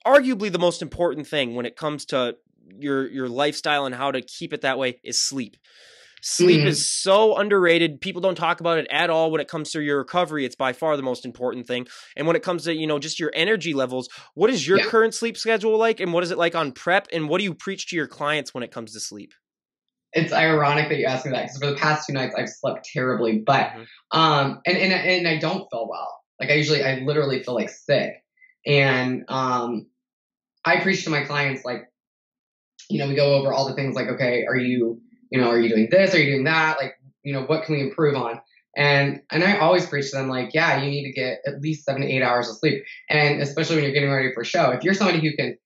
arguably the most important thing when it comes to your lifestyle and how to keep it that way is sleep. Sleep is so underrated. People don't talk about it at all when it comes to your recovery. It's by far the most important thing. And when it comes to, just your energy levels, what is your current sleep schedule like? And what is it like on prep? And what do you preach to your clients when it comes to sleep? It's ironic that you asked me that because for the past 2 nights I've slept terribly, but, and I don't feel well. Like I literally feel like sick. And, I preach to my clients, like, we go over all the things like, okay, are you doing this? Are you doing that? Like, what can we improve on? And I always preach to them, like, yeah, you need to get at least 7 to 8 hours of sleep. And especially when you're getting ready for a show, if you're somebody who can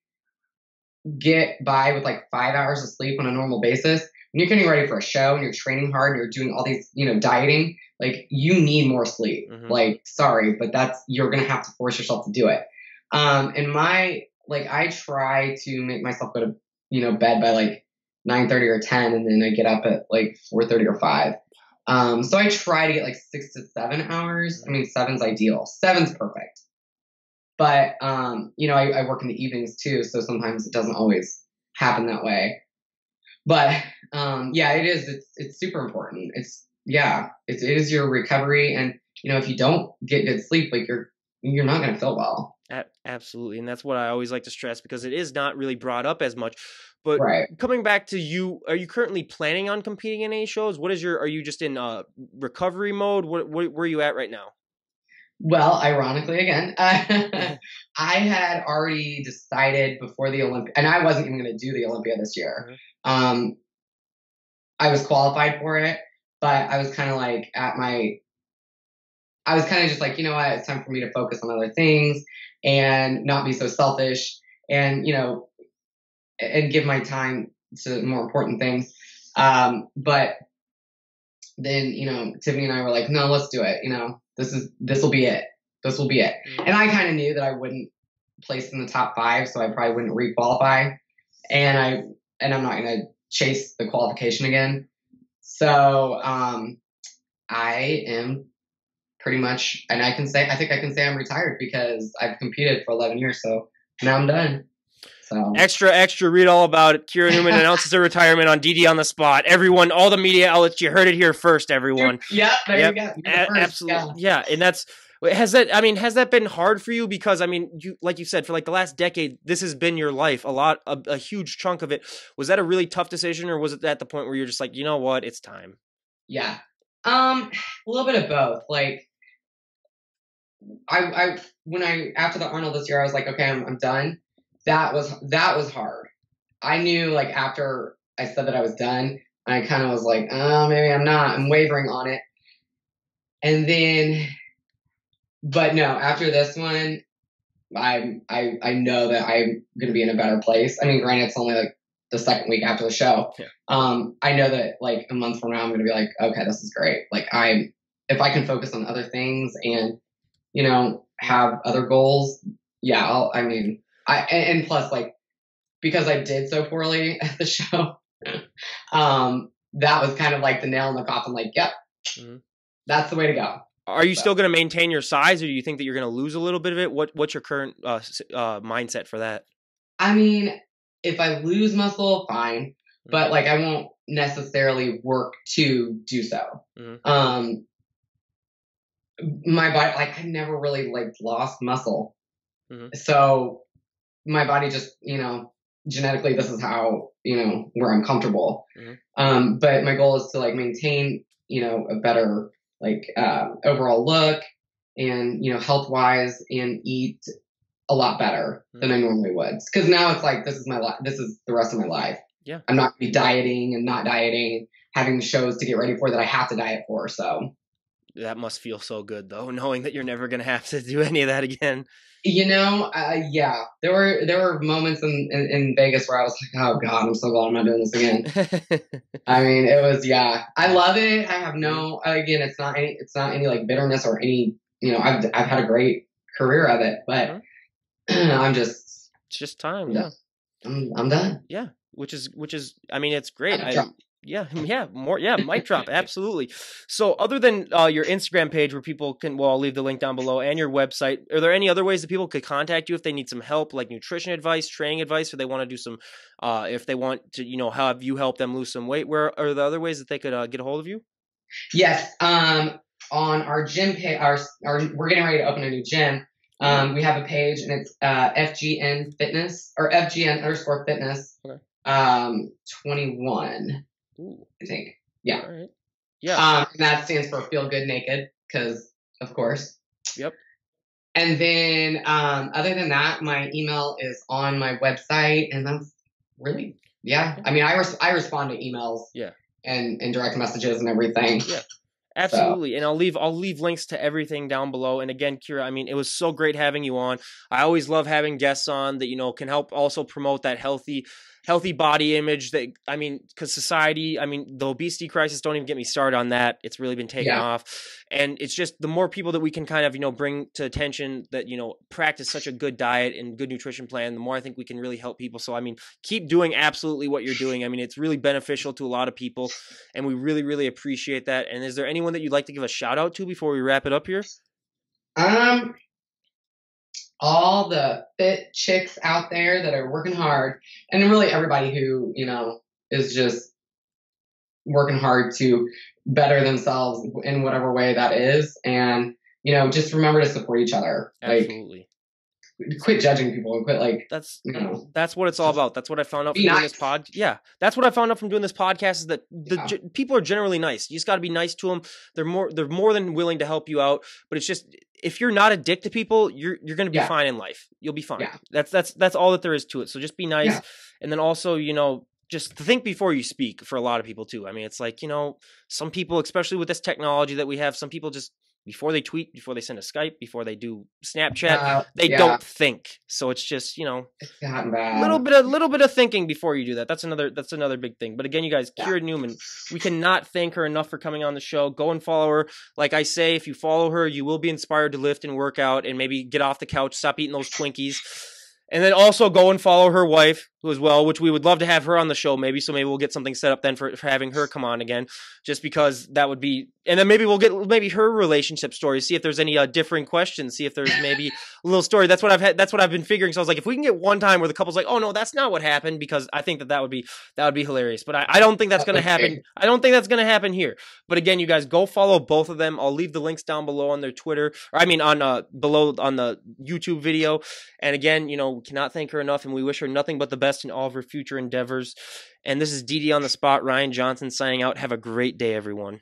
get by with like 5 hours of sleep on a normal basis, when you're getting ready for a show and you're training hard and you're doing all these, dieting, like you need more sleep. Like, sorry, but you're going to have to force yourself to do it. And I try to make myself go to, bed by like 9:30 or 10, and then I get up at like 4:30 or 5. So I try to get like 6 to 7 hours. I mean, 7's ideal. 7's perfect. But, I work in the evenings too. So sometimes it doesn't always happen that way. But, it is. It's super important. It is your recovery. And, if you don't get good sleep, like you're not going to feel well. Absolutely. And that's what I always like to stress because it is not really brought up as much. But coming back to you, are you currently planning on competing in any shows? Are you just in recovery mode? Where are you at right now? Well, ironically, again, I had already decided before the Olympia, and I wasn't even going to do the Olympia this year. I was qualified for it, but I was kind of like I was kind of just like, you know what, it's time for me to focus on other things and not be so selfish and, and give my time to more important things. But then, Tiffany and I were like, no, let's do it. This will be it. This will be it. And I kind of knew that I wouldn't place in the top 5, so I probably wouldn't requalify. And I'm not going to chase the qualification again. So, I am pretty much, and I think I can say I'm retired because I've competed for 11 years. So now I'm done. So extra, read all about it. Kira Neuman announces her retirement on DD on the Spot. Everyone, all the media outlets, you heard it here first, everyone. There you go. Absolutely. Yeah. And has that been hard for you? Because like you said, for like the last decade, this has been your life. A huge chunk of it. Was that a really tough decision, or was it at the point where you're just like, you know what, it's time? Yeah. A little bit of both. Like, after the Arnold this year, I was like, okay, I'm done. That was hard. I knew like after I said that I was done, I kind of was like, oh, maybe I'm not. I'm wavering on it. And then, but no, after this one, I know that I'm going to be in a better place. I mean, granted, it's only like the second week after the show. Yeah. I know that like a month from now, I'm going to be like, okay, this is great. Like if I can focus on other things and, you know, have other goals. Yeah. And plus like, because I did so poorly at the show, that was kind of like the nail in the coffin. Like, yep, that's the way to go. Are you still going to maintain your size, or do you think that you're going to lose a little bit of it? What's your current mindset for that? I mean, if I lose muscle, fine, but like I won't necessarily work to do so. My body, like I never really like lost muscle, so my body just, you know, genetically this is how, you know, where I'm comfortable. But my goal is to like maintain, you know, a better like overall look and, you know, health wise, and eat a lot better than I normally would. Because now it's like this is my life. This is the rest of my life. Yeah, I'm not gonna be dieting and not dieting, having shows to get ready for that I have to diet for. So that must feel so good though, knowing that you're never gonna have to do any of that again. You know, yeah, there were moments in Vegas where I was like, oh God, I'm so glad I'm not doing this again. I mean, it was, yeah, I love it. I have no, again, it's not any like bitterness or any, you know, I've had a great career of it, but it's just time. Yeah. I'm done. Yeah. Which is, I mean, it's great. Mic drop. Absolutely. So other than your Instagram page where people can, well, I'll leave the link down below, and your website, are there any other ways that people could contact you if they need some help, like nutrition advice, training advice, or they want to do some, if they want to, you know, have you help them lose some weight? Where are the other ways that they could get a hold of you? Yes. On our gym page, we're getting ready to open a new gym. We have a page, and it's FGN Fitness, or FGN_Fitness. Okay. 21. Ooh. I think. Yeah. All right. Yeah. And that stands for Feel Good Naked, because of course. Yep. And then other than that, my email is on my website, and that's really, yeah. I mean, I respond to emails. Yeah. And direct messages and everything. Yeah. Absolutely. So. And I'll leave links to everything down below. And again, Kira, I mean, it was so great having you on. I always love having guests on that, you know, can help also promote that healthy body image that, I mean, because society, I mean, the obesity crisis, don't even get me started on that. It's really been taken off. And it's just the more people that we can kind of, you know, bring to attention that, you know, practice such a good diet and good nutrition plan, the more I think we can really help people. So, I mean, keep doing absolutely what you're doing. I mean, it's really beneficial to a lot of people, and we really, really appreciate that. And is there anyone that you'd like to give a shout out to before we wrap it up here? All the fit chicks out there that are working hard, and really everybody who, you know, is just working hard to better themselves in whatever way that is. And, you know, just remember to support each other. Absolutely. Like, quit judging people and quit like, that's what it's all about. That's what I found out from doing this pod. Yeah. That's what I found out from doing this podcast, is that people are generally nice. You just got to be nice to them. They're more than willing to help you out, but it's just, if you're not a dick to people, you're going to be fine in life. You'll be fine. Yeah. That's all that there is to it. So just be nice. Yeah. And then also, you know, just think before you speak for a lot of people too. I mean, it's like, you know, some people, especially with this technology that we have, some people just, before they tweet, before they send a Skype, before they do Snapchat, they don't think. So it's just, you know, it's gotten bad. Little bit of thinking before you do that. That's another big thing. But again, you guys, Kira Neuman, we cannot thank her enough for coming on the show. Go and follow her. Like I say, if you follow her, you will be inspired to lift and work out and maybe get off the couch, stop eating those Twinkies. And then also go and follow her wife as well, which we would love to have her on the show maybe. So maybe we'll get something set up then for having her come on again, just because that would be, and then maybe we'll get her relationship story, see if there's any differing questions, see if there's maybe a little story. That's what I've been figuring. So I was like, if we can get one time where the couple's like, oh no, that's not what happened, because I think that would be hilarious. But I don't think that's going to happen. I don't think that's going to happen here. But again, you guys go follow both of them. I'll leave the links down below on their Twitter, or I mean below on the YouTube video. And again, you know, we cannot thank her enough, and we wish her nothing but the best in all of her future endeavors. And this is DD on the Spot, Ryan Johnson signing out. Have a great day, everyone.